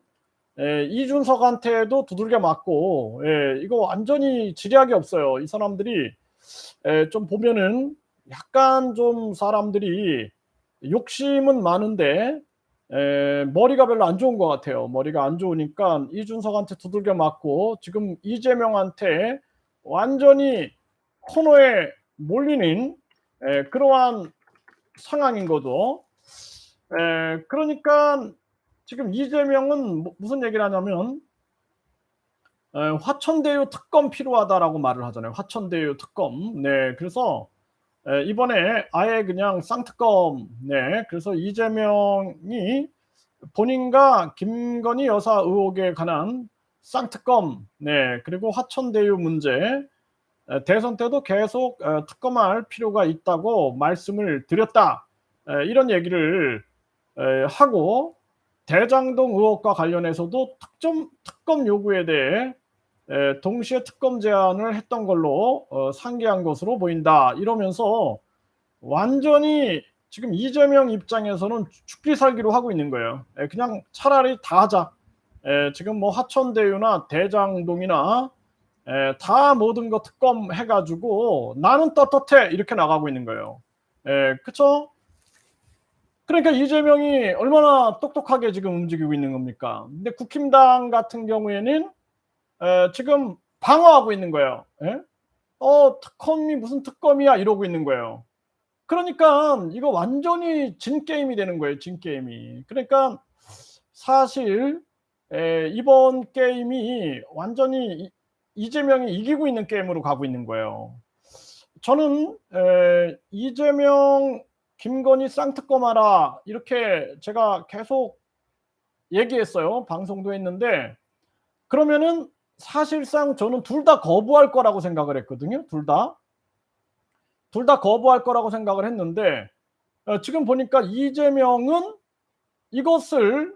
이준석한테도 두들겨 맞고 이거 완전히 지략이 없어요. 이 사람들이 좀 보면은 약간 좀 사람들이 욕심은 많은데 머리가 별로 안 좋은 것 같아요. 머리가 안 좋으니까 이준석한테 두들겨 맞고 지금 이재명한테 완전히 코너에 몰리는 그러한 상황인 거죠. 그러니까 지금 이재명은 무슨 얘기를 하냐면 화천대유 특검 필요하다라고 말을 하잖아요. 화천대유 특검. 네, 그래서 이번에 아예 그냥 쌍특검. 네, 그래서 이재명이 본인과 김건희 여사 의혹에 관한 쌍특검. 네, 그리고 화천대유 문제 대선 때도 계속 특검할 필요가 있다고 말씀을 드렸다. 이런 얘기를 하고 대장동 의혹과 관련해서도 특검 요구에 대해 동시에 특검 제안을 했던 걸로 상기한 것으로 보인다. 이러면서 완전히 지금 이재명 입장에서는 죽기 살기로 하고 있는 거예요. 그냥 차라리 다 하자. 지금 뭐 화천대유나 대장동이나 다 모든 거 특검 해가지고 나는 떳떳해 이렇게 나가고 있는 거예요. 그쵸? 그러니까 이재명이 얼마나 똑똑하게 지금 움직이고 있는 겁니까? 근데 국힘당 같은 경우에는 지금 방어하고 있는 거예요. 특검이 무슨 특검이야 이러고 있는 거예요. 그러니까 이거 완전히 진 게임이 되는 거예요. 진 게임이. 그러니까 사실 이번 게임이 완전히 이재명이 이기고 있는 게임으로 가고 있는 거예요. 저는 이재명, 김건희 쌍특검하라 이렇게 제가 계속 얘기했어요. 방송도 했는데 그러면은 사실상 저는 둘 다 거부할 거라고 생각을 했거든요. 둘 다 거부할 거라고 생각을 했는데 지금 보니까 이재명은 이것을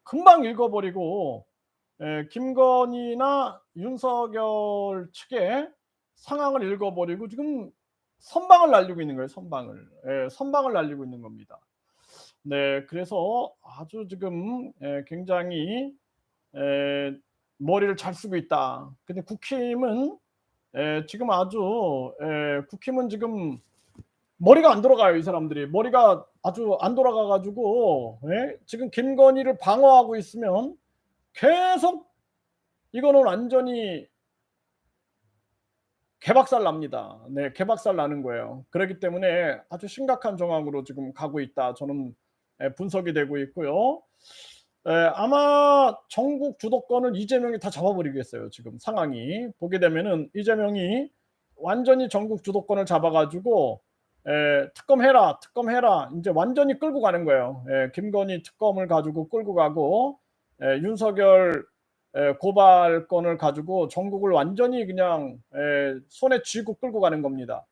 금방 읽어버리고 김건희나 윤석열 측의 상황을 읽어버리고 지금 선방을 날리고 있는 거예요. 선방을 날리고 있는 겁니다. 네, 그래서 아주 지금 굉장히 머리를 잘 쓰고 있다. 근데 국힘은 지금 아주 국힘은 지금 머리가 안 돌아가요. 이 사람들이 머리가 아주 안 돌아가 가지고 지금 김건희를 방어하고 있으면 계속 이거는 완전히 개박살 납니다. 네, 개박살 나는 거예요. 그렇기 때문에 아주 심각한 정황으로 지금 가고 있다. 저는 분석이 되고 있고요. 아마 전국 주도권을 이재명이 다 잡아버리겠어요. 지금 상황이 보게 되면은 이재명이 완전히 전국 주도권을 잡아가지고 특검해라, 특검해라 이제 완전히 끌고 가는 거예요. 김건희 특검을 가지고 끌고 가고 윤석열 고발건을 가지고 전국을 완전히 그냥 손에 쥐고 끌고 가는 겁니다.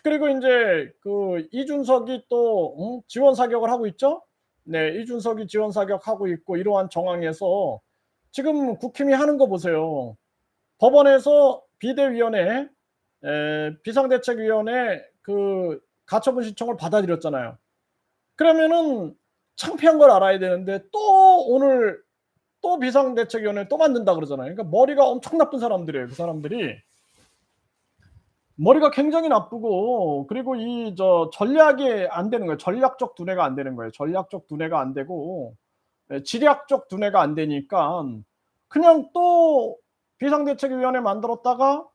그리고 이제 그 이준석이 또 지원 사격을 하고 있죠. 네, 이준석이 지원 사격하고 있고 이러한 정황에서 지금 국힘이 하는 거 보세요. 법원에서 비대위원회 비상대책위원회 그 가처분 신청을 받아들였잖아요. 그러면은 창피한 걸 알아야 되는데 또 오늘 또 비상대책위원회 또 만든다 그러잖아요. 그러니까 머리가 엄청 나쁜 사람들이에요. 그 사람들이 머리가 굉장히 나쁘고 그리고 이 전략이 안 되는 거예요. 전략적 두뇌가 안 되는 거예요. 전략적 두뇌가 안 되고 지략적 두뇌가 안 되니까 그냥 또 비상대책위원회 만들었다가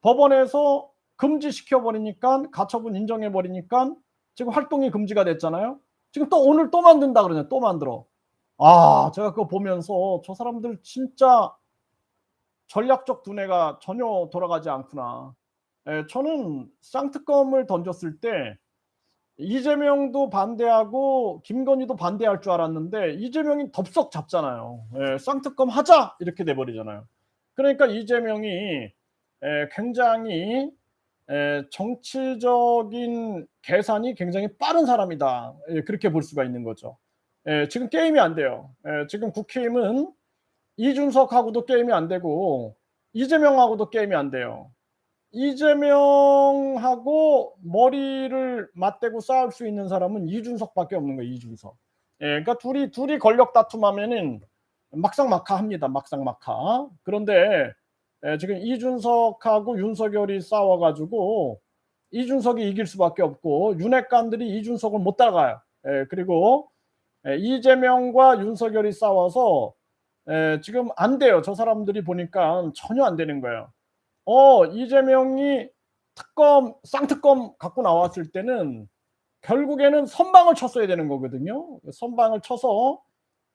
법원에서 금지시켜 버리니까 가처분 인정해 버리니까 지금 활동이 금지가 됐잖아요. 지금 또 오늘 또 만든다 그러냐. 또 만들어. 제가 그거 보면서 저 사람들 진짜 전략적 두뇌가 전혀 돌아가지 않구나. 저는 쌍특검을 던졌을 때 이재명도 반대하고 김건희도 반대할 줄 알았는데 이재명이 덥석 잡잖아요. 쌍특검 하자 이렇게 돼버리잖아요. 그러니까 이재명이 굉장히 정치적인 계산이 굉장히 빠른 사람이다. 그렇게 볼 수가 있는 거죠. 지금 게임이 안 돼요. 지금 국힘은 이준석하고도 게임이 안 되고 이재명하고도 게임이 안 돼요. 이재명하고 머리를 맞대고 싸울 수 있는 사람은 이준석밖에 없는 거예요. 이준석. 그러니까 둘이 권력 다툼하면은 막상막하합니다. 막상막하. 그런데 지금 이준석하고 윤석열이 싸워가지고 이준석이 이길 수밖에 없고 윤핵관들이 이준석을 못 따라가요. 그리고 이재명과 윤석열이 싸워서 지금 안 돼요. 저 사람들이 보니까 전혀 안 되는 거예요. 이재명이 쌍특검 갖고 나왔을 때는 결국에는 선방을 쳤어야 되는 거거든요. 선방을 쳐서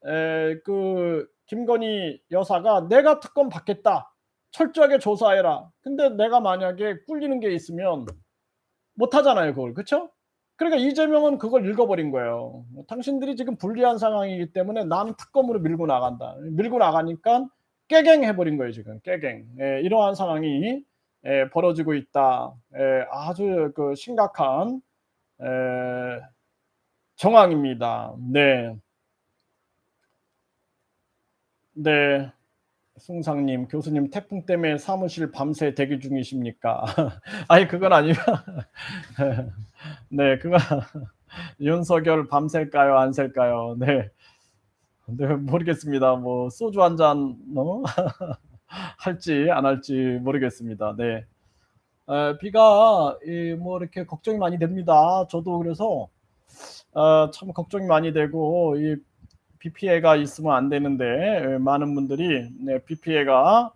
그 김건희 여사가 내가 특검 받겠다. 철저하게 조사해라. 근데 내가 만약에 꿀리는 게 있으면 못 하잖아요, 그걸. 그렇죠? 그러니까 이재명은 그걸 읽어버린 거예요. 당신들이 지금 불리한 상황이기 때문에 나는 특검으로 밀고 나간다. 밀고 나가니까 깨갱 해버린 거예요, 지금. 깨갱. 이러한 상황이 벌어지고 있다. 아주 그 심각한 정황입니다. 네. 네. 승상님, 교수님 태풍 때문에 사무실 밤새 대기 중이십니까? 아니 그건 아니고 네, 그건 윤석열 밤샐까요, 안 셀까요? 네, 네 모르겠습니다. 뭐 소주 한 잔 할지 안 할지 모르겠습니다. 네, 비가 뭐 이렇게 걱정이 많이 됩니다. 저도 그래서 참 걱정이 많이 되고 이 비 피해가 있으면 안 되는데 많은 분들이 비 피해가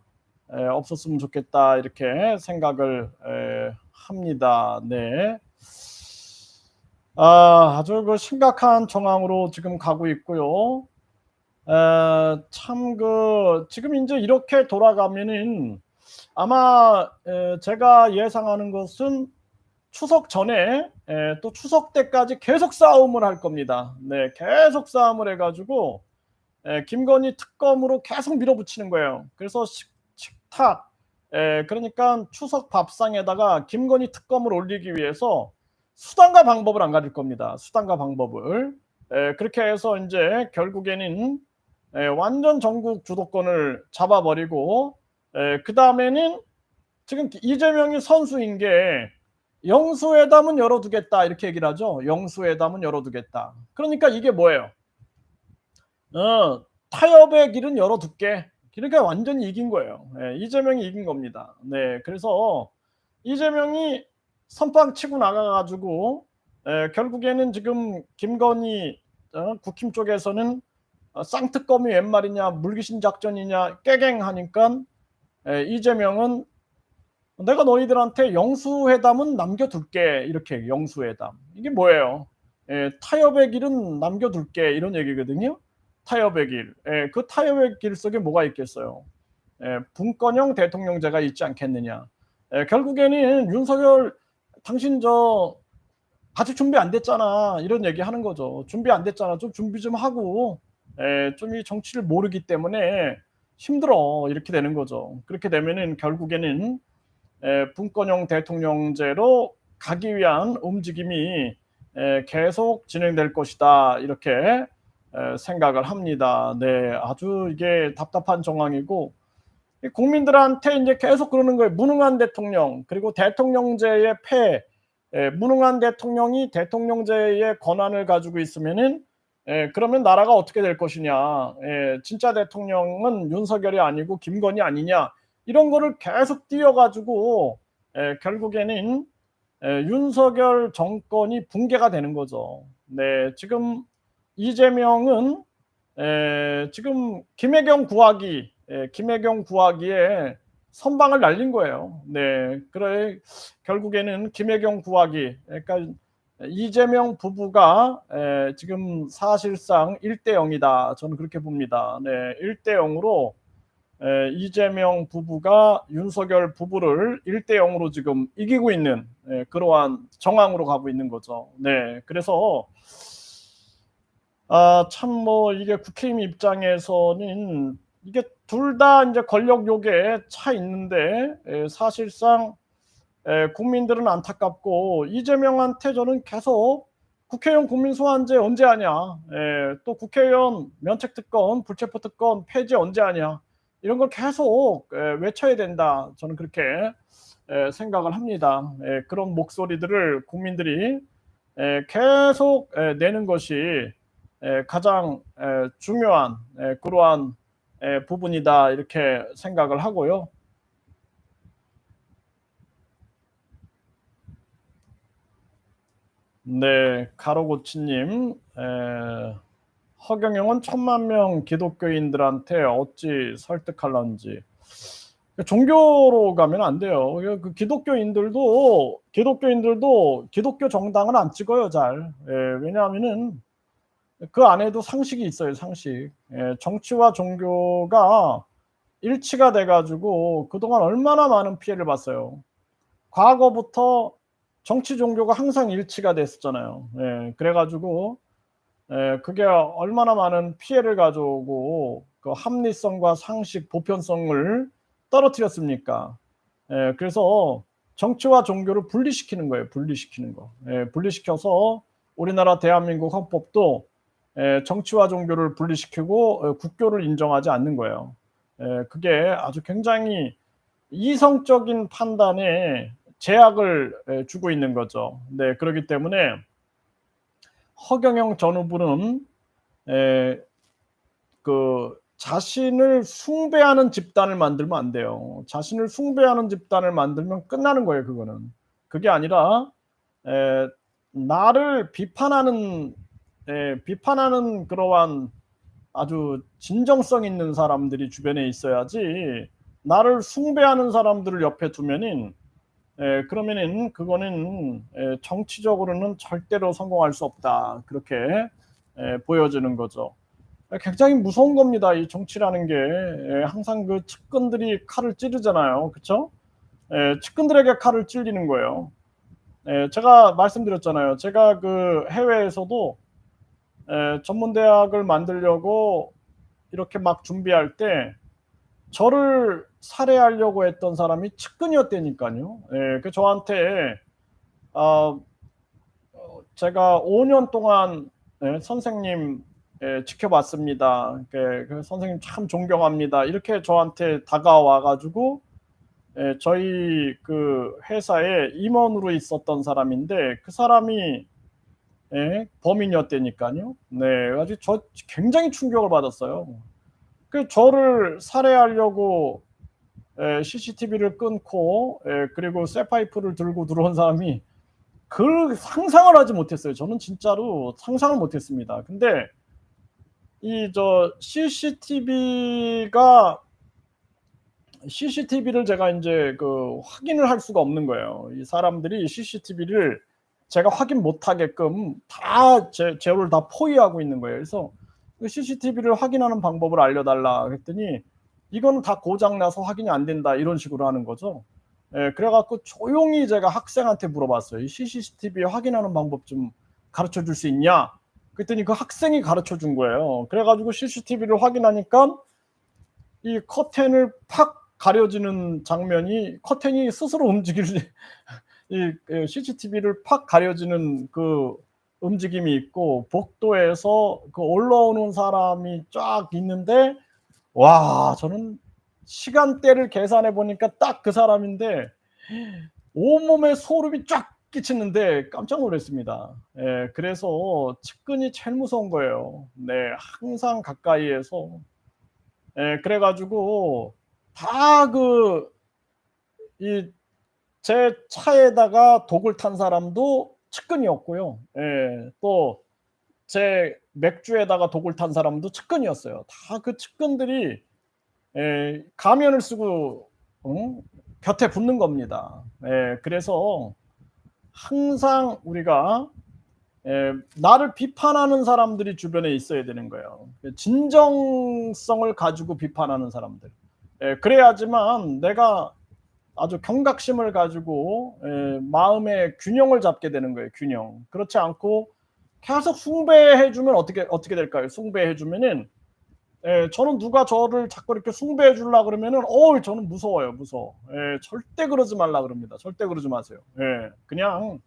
없었으면 좋겠다 이렇게 생각을 합니다. 네. 아주 그 심각한 정황으로 지금 가고 있고요. 참 지금 이제 이렇게 돌아가면은 아마 제가 예상하는 것은 추석 전에 또 추석 때까지 계속 싸움을 할 겁니다. 네, 계속 싸움을 해가지고 김건희 특검으로 계속 밀어붙이는 거예요. 그래서 식탁, 그러니까 추석 밥상에다가 김건희 특검을 올리기 위해서 수단과 방법을 안 가릴 겁니다. 수단과 방법을. 그렇게 해서 이제 결국에는 완전 전국 주도권을 잡아버리고, 그 다음에는 지금 이재명이 선수인 게 영수회담은 열어두겠다 이렇게 얘기를 하죠. 영수회담은 열어두겠다. 그러니까 이게 뭐예요? 타협의 길은 열어둘게. 그러니까 완전히 이긴 거예요. 이재명이 이긴 겁니다. 네, 그래서 이재명이 선빵 치고 나가가지고 결국에는 지금 김건희 국힘 쪽에서는 쌍특검이 웬 말이냐, 물귀신 작전이냐 깨갱하니까 이재명은 내가 너희들한테 영수회담은 남겨둘게 이렇게. 영수회담 이게 뭐예요? 타협의 길은 남겨둘게 이런 얘기거든요. 타협의 길. 그 타협의 길 속에 뭐가 있겠어요? 분권형 대통령제가 있지 않겠느냐. 결국에는 윤석열 당신 아직 준비 안 됐잖아 이런 얘기 하는 거죠. 준비 안 됐잖아, 좀 준비 좀 하고. 좀 이 정치를 모르기 때문에 힘들어 이렇게 되는 거죠. 그렇게 되면은 결국에는 분권형 대통령제로 가기 위한 움직임이 계속 진행될 것이다 이렇게 생각을 합니다. 네, 아주 이게 답답한 정황이고 국민들한테 이제 계속 그러는 거예요. 무능한 대통령, 그리고 대통령제의 폐. 무능한 대통령이 대통령제의 권한을 가지고 있으면은 그러면 나라가 어떻게 될 것이냐. 진짜 대통령은 윤석열이 아니고 김건희 아니냐. 이런 거를 계속 띄워가지고 결국에는 윤석열 정권이 붕괴가 되는 거죠. 네, 지금 이재명은 지금 김혜경 구하기에 선방을 날린 거예요. 네, 그래 결국에는 김혜경 구하기, 그러니까 이재명 부부가 지금 사실상 1대 0이다. 저는 그렇게 봅니다. 네, 1대 0으로 이재명 부부가 윤석열 부부를 1대 0으로 지금 이기고 있는 그러한 정황으로 가고 있는 거죠. 네, 그래서 참 뭐 이게 국회의원 입장에서는 이게 둘 다 이제 권력욕에 차 있는데 사실상 국민들은 안타깝고, 이재명한테 저는 계속 국회의원 국민소환제 언제 하냐, 또 국회의원 면책특권, 불체포특권 폐지 언제 하냐, 이런 걸 계속 외쳐야 된다. 저는 그렇게 생각을 합니다. 그런 목소리들을 국민들이 계속 내는 것이 가장 중요한 그러한 부분이다 이렇게 생각을 하고요. 네, 가로고치님, 허경영은 1,000,000명 기독교인들한테 어찌 설득할런지. 종교로 가면 안 돼요. 그 기독교인들도 기독교 정당은 안 찍어요, 잘. 왜냐하면은 그 안에도 상식이 있어요, 상식. 정치와 종교가 일치가 돼가지고 그동안 얼마나 많은 피해를 봤어요. 과거부터 정치 종교가 항상 일치가 됐었잖아요. 그래가지고 그게 얼마나 많은 피해를 가져오고 그 합리성과 상식, 보편성을 떨어뜨렸습니까? 그래서 정치와 종교를 분리시키는 거예요. 분리시키는 거. 분리시켜서 우리나라 대한민국 헌법도 정치와 종교를 분리시키고 국교를 인정하지 않는 거예요. 그게 아주 굉장히 이성적인 판단에 제약을 주고 있는 거죠. 네, 그렇기 때문에 허경영 전 후보는 그 자신을 숭배하는 집단을 만들면 안 돼요. 자신을 숭배하는 집단을 만들면 끝나는 거예요, 그거는. 그게 아니라 나를 비판하는 그러한 아주 진정성 있는 사람들이 주변에 있어야지, 나를 숭배하는 사람들을 옆에 두면은 그러면은 그거는 정치적으로는 절대로 성공할 수 없다. 그렇게 보여지는 거죠. 굉장히 무서운 겁니다. 이 정치라는 게. 항상 그 측근들이 칼을 찌르잖아요. 그쵸? 측근들에게 칼을 찔리는 거예요. 제가 말씀드렸잖아요. 제가 그 해외에서도 전문대학을 만들려고 이렇게 막 준비할 때 저를 살해하려고 했던 사람이 측근이었다니까요. 그 저한테 어, 제가 5년 동안 선생님 지켜봤습니다. 그 선생님 참 존경합니다. 이렇게 저한테 다가와 가지고 저희 그 회사에 임원으로 있었던 사람인데 그 사람이 범인이었다니까요. 네, 아주 저 굉장히 충격을 받았어요. 그 저를 살해하려고 CCTV를 끊고 그리고 쇠파이프를 들고 들어온 사람이 그 상상을 하지 못했어요. 저는 진짜로 상상을 못했습니다. 근데 이 저 CCTV를 제가 이제 그 확인을 할 수가 없는 거예요. 이 사람들이 CCTV를 제가 확인 못하게끔 다 제어를 다 포위하고 있는 거예요. 그래서 그 CCTV를 확인하는 방법을 알려달라 했더니 이거는 다 고장나서 확인이 안 된다 이런 식으로 하는 거죠. 그래갖고 조용히 제가 학생한테 물어봤어요. 이 CCTV 확인하는 방법 좀 가르쳐 줄 수 있냐? 그랬더니 그 학생이 가르쳐 준 거예요. 그래가지고 CCTV를 확인하니까 이 커튼을 팍 가려지는 장면이 커튼이 스스로 움직일 이 CCTV를 팍 가려지는 그 움직임이 있고 복도에서 그 올라오는 사람이 쫙 있는데 와 저는 시간대를 계산해 보니까 딱 그 사람인데 온몸에 소름이 쫙 끼치는데 깜짝 놀랐습니다. 그래서 측근이 제일 무서운 거예요. 네, 항상 가까이에서. 그래 가지고 다 그 이 제 차에다가 독을 탄 사람도 측근이었고요. 또 제 맥주에다가 독을 탄 사람도 측근이었어요. 다 그 측근들이 가면을 쓰고 곁에 붙는 겁니다. 그래서 항상 우리가 나를 비판하는 사람들이 주변에 있어야 되는 거예요. 진정성을 가지고 비판하는 사람들. 그래야지만 내가 아주 경각심을 가지고 마음의 균형을 잡게 되는 거예요. 균형. 그렇지 않고 계속 숭배해 주면 어떻게 될까요? 숭배해 주면은 저는 누가 저를 자꾸 이렇게 숭배해 주려 그러면은 저는 무서워요. 무서워. 절대 그러지 말라 그럽니다. 절대 그러지 마세요. 그냥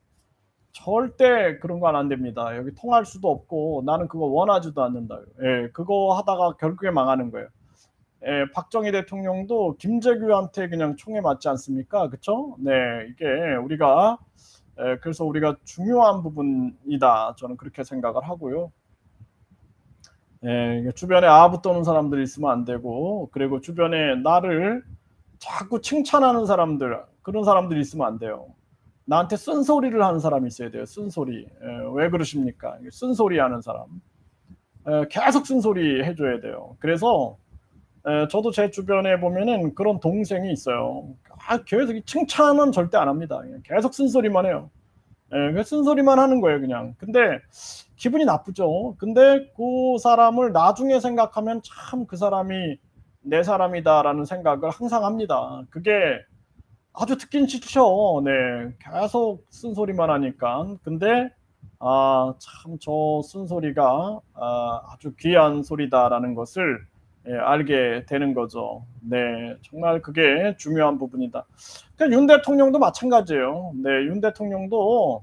절대 그런 건 안 됩니다. 여기 통할 수도 없고 나는 그거 원하지도 않는다. 그거 하다가 결국에 망하는 거예요. 박정희 대통령도 김재규한테 그냥 총에 맞지 않습니까? 그렇죠? 네, 이게 우리가 그래서 우리가 중요한 부분이다. 저는 그렇게 생각을 하고요. 주변에 아부 떠는 사람들이 있으면 안 되고 그리고 주변에 나를 자꾸 칭찬하는 사람들 그런 사람들이 있으면 안 돼요. 나한테 쓴소리를 하는 사람이 있어야 돼요. 쓴소리. 왜 그러십니까? 쓴소리 하는 사람. 계속 쓴소리 해줘야 돼요. 그래서 저도 제 주변에 보면은 그런 동생이 있어요. 계속 칭찬은 절대 안 합니다. 계속 쓴소리만 해요. 쓴소리만 하는 거예요, 그냥. 근데 기분이 나쁘죠. 근데 그 사람을 나중에 생각하면 참 그 사람이 내 사람이다라는 생각을 항상 합니다. 그게 아주 듣긴 싫죠. 네. 계속 쓴소리만 하니까. 근데 참 저 쓴소리가 아주 귀한 소리다라는 것을 알게 되는 거죠. 네. 정말 그게 중요한 부분이다. 윤 대통령도 마찬가지예요. 네. 윤 대통령도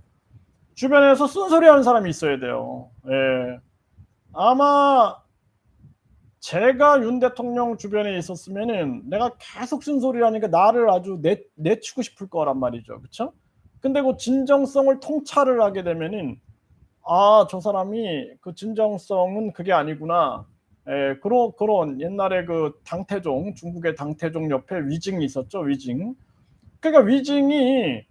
주변에서 쓴소리하는 사람이 있어야 돼요. 아마 제가 윤 대통령 주변에 있었으면은 내가 계속 쓴소리를 하니까 나를 아주 내치고 싶을 거란 말이죠. 그쵸? 근데 그 진정성을 통찰을 하게 되면은 저 사람이 그 진정성은 그게 아니구나. 그런 옛날에 그 당태종, 중국의 당태종 옆에 위징이 있었죠. 위징. 그러니까 위징이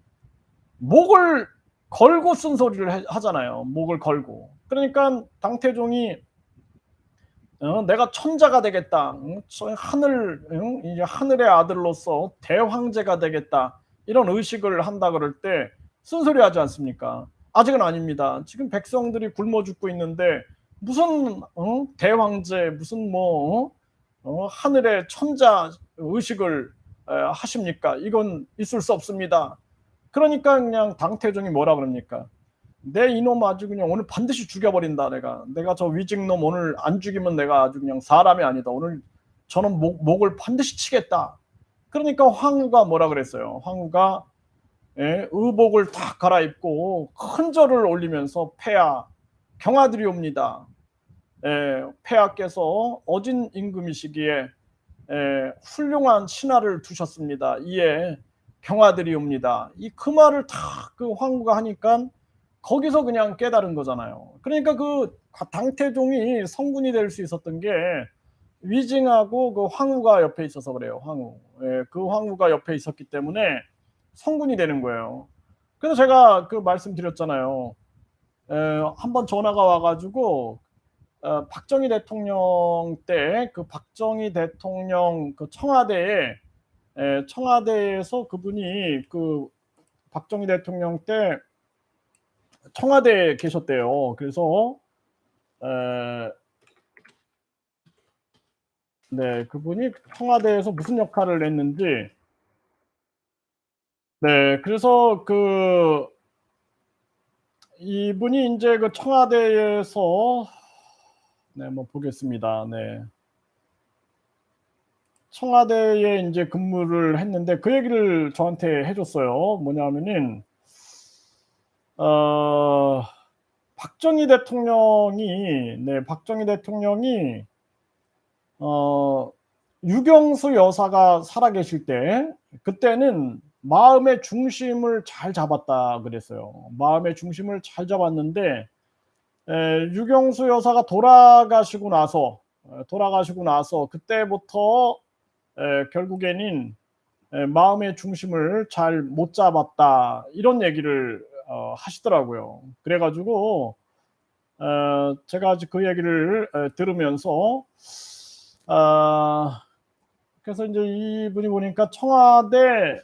목을 걸고 쓴소리를 하잖아요. 목을 걸고. 그러니까 당태종이 내가 천자가 되겠다. 이제 하늘의 아들로서 대황제가 되겠다. 이런 의식을 한다 그럴 때 쓴소리 하지 않습니까? 아직은 아닙니다. 지금 백성들이 굶어 죽고 있는데 무슨 대황제 무슨 뭐 하늘의 천자 의식을 하십니까? 이건 있을 수 없습니다. 그러니까 그냥 당태종이 뭐라 그럽니까? 내 이놈 아주 그냥 오늘 반드시 죽여버린다. 내가 저 위직놈 오늘 안 죽이면 내가 아주 그냥 사람이 아니다. 오늘 저는 목을 반드시 치겠다. 그러니까 황후가 뭐라 그랬어요? 황후가 의복을 탁 갈아입고 큰 절을 올리면서 폐하 경하드리옵니다. 폐하께서 어진 임금이시기에 훌륭한 신하를 두셨습니다. 이에 경하드리옵니다. 그 말을 탁 그 황후가 하니까 거기서 그냥 깨달은 거잖아요. 그러니까 그 당태종이 성군이 될 수 있었던 게 위징하고 그 황후가 옆에 있어서 그래요. 황후. 그 황후가 옆에 있었기 때문에 성군이 되는 거예요. 그래서 제가 그 말씀드렸잖아요. 한번 전화가 와가지고 박정희 대통령 때 그 박정희 대통령 그 청와대에서 그분이 그 박정희 대통령 때 청와대에 계셨대요. 그래서 그분이 청와대에서 무슨 역할을 했는지 그래서 그 이분이 이제 그 청와대에서 한번 보겠습니다. 청와대에 이제 근무를 했는데 그 얘기를 저한테 해줬어요. 뭐냐면은 박정희 대통령이 유경수 여사가 살아계실 때 그때는 마음의 중심을 잘 잡았다 그랬어요. 마음의 중심을 잘 잡았는데 유경수 여사가 돌아가시고 나서 그때부터 결국에는 마음의 중심을 잘 못 잡았다 이런 얘기를 하시더라고요. 그래가지고 제가 그 얘기를 들으면서 그래서 이제 이분이 보니까 청와대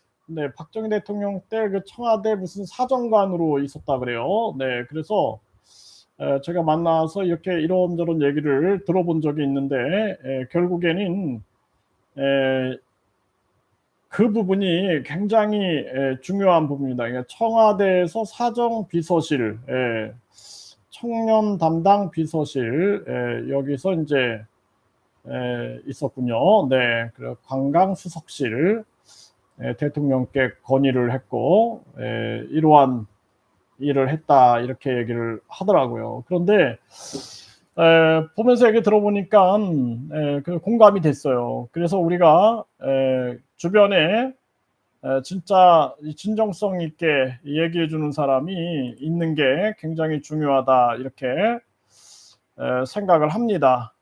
박정희 대통령 때 그 청와대 무슨 사정관으로 있었다 그래요. 그래서 제가 만나서 이렇게 이런저런 얘기를 들어본 적이 있는데 결국에는 그 부분이 굉장히 중요한 부분입니다. 그러니까 청와대에서 사정비서실, 청년 담당 비서실 여기서 이제 있었군요. 그리고 관광수석실 대통령께 건의를 했고 이러한 일을 했다 이렇게 얘기를 하더라고요. 그런데 보면서 얘기 들어보니까 그 공감이 됐어요. 그래서 우리가 주변에 진짜 진정성 있게 얘기해 주는 사람이 있는 게 굉장히 중요하다 이렇게 생각을 합니다.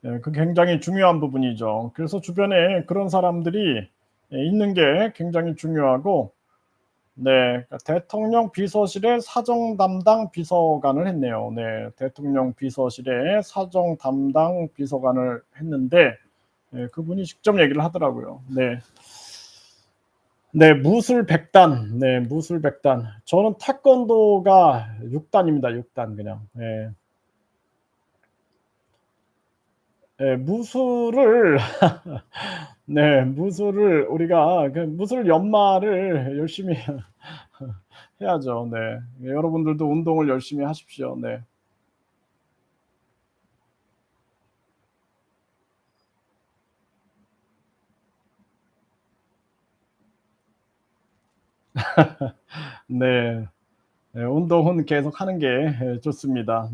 그 굉장히 중요한 부분이죠. 그래서 주변에 그런 사람들이 있는 게 굉장히 중요하고 대통령 비서실에 사정 담당 비서관을 했네요. 대통령 비서실에 사정 담당 비서관을 했는데 그분이 직접 얘기를 하더라고요. 무술백단. 무술백단. 저는 태권도가 6단입니다. 6단 그냥. 무술을 무술을 우리가 그 무술 연마를 열심히 해야죠. 여러분들도 운동을 열심히 하십시오. 운동은 계속 하는 게 좋습니다.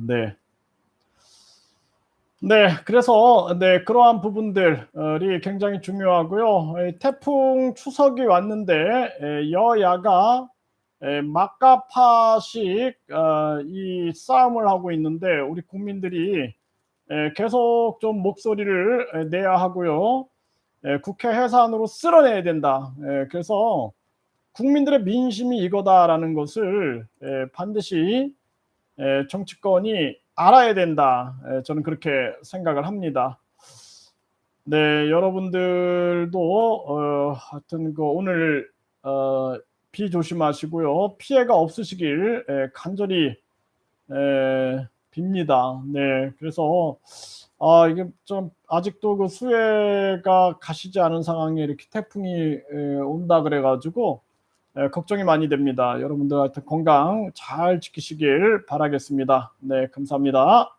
그래서 그러한 부분들이 굉장히 중요하고요. 태풍 추석이 왔는데 여야가 막가파식 이 싸움을 하고 있는데 우리 국민들이 계속 좀 목소리를 내야 하고요. 국회 해산으로 쓸어내야 된다. 그래서 국민들의 민심이 이거다라는 것을 반드시 정치권이 알아야 된다. 저는 그렇게 생각을 합니다. 여러분들도 하여튼 오늘 비 조심하시고요. 피해가 없으시길 간절히 빕니다. 네, 그래서 이게 좀 아직도 그 수해가 가시지 않은 상황에 이렇게 태풍이 온다 그래가지고 걱정이 많이 됩니다. 여러분들 하여튼 건강 잘 지키시길 바라겠습니다. 네, 감사합니다.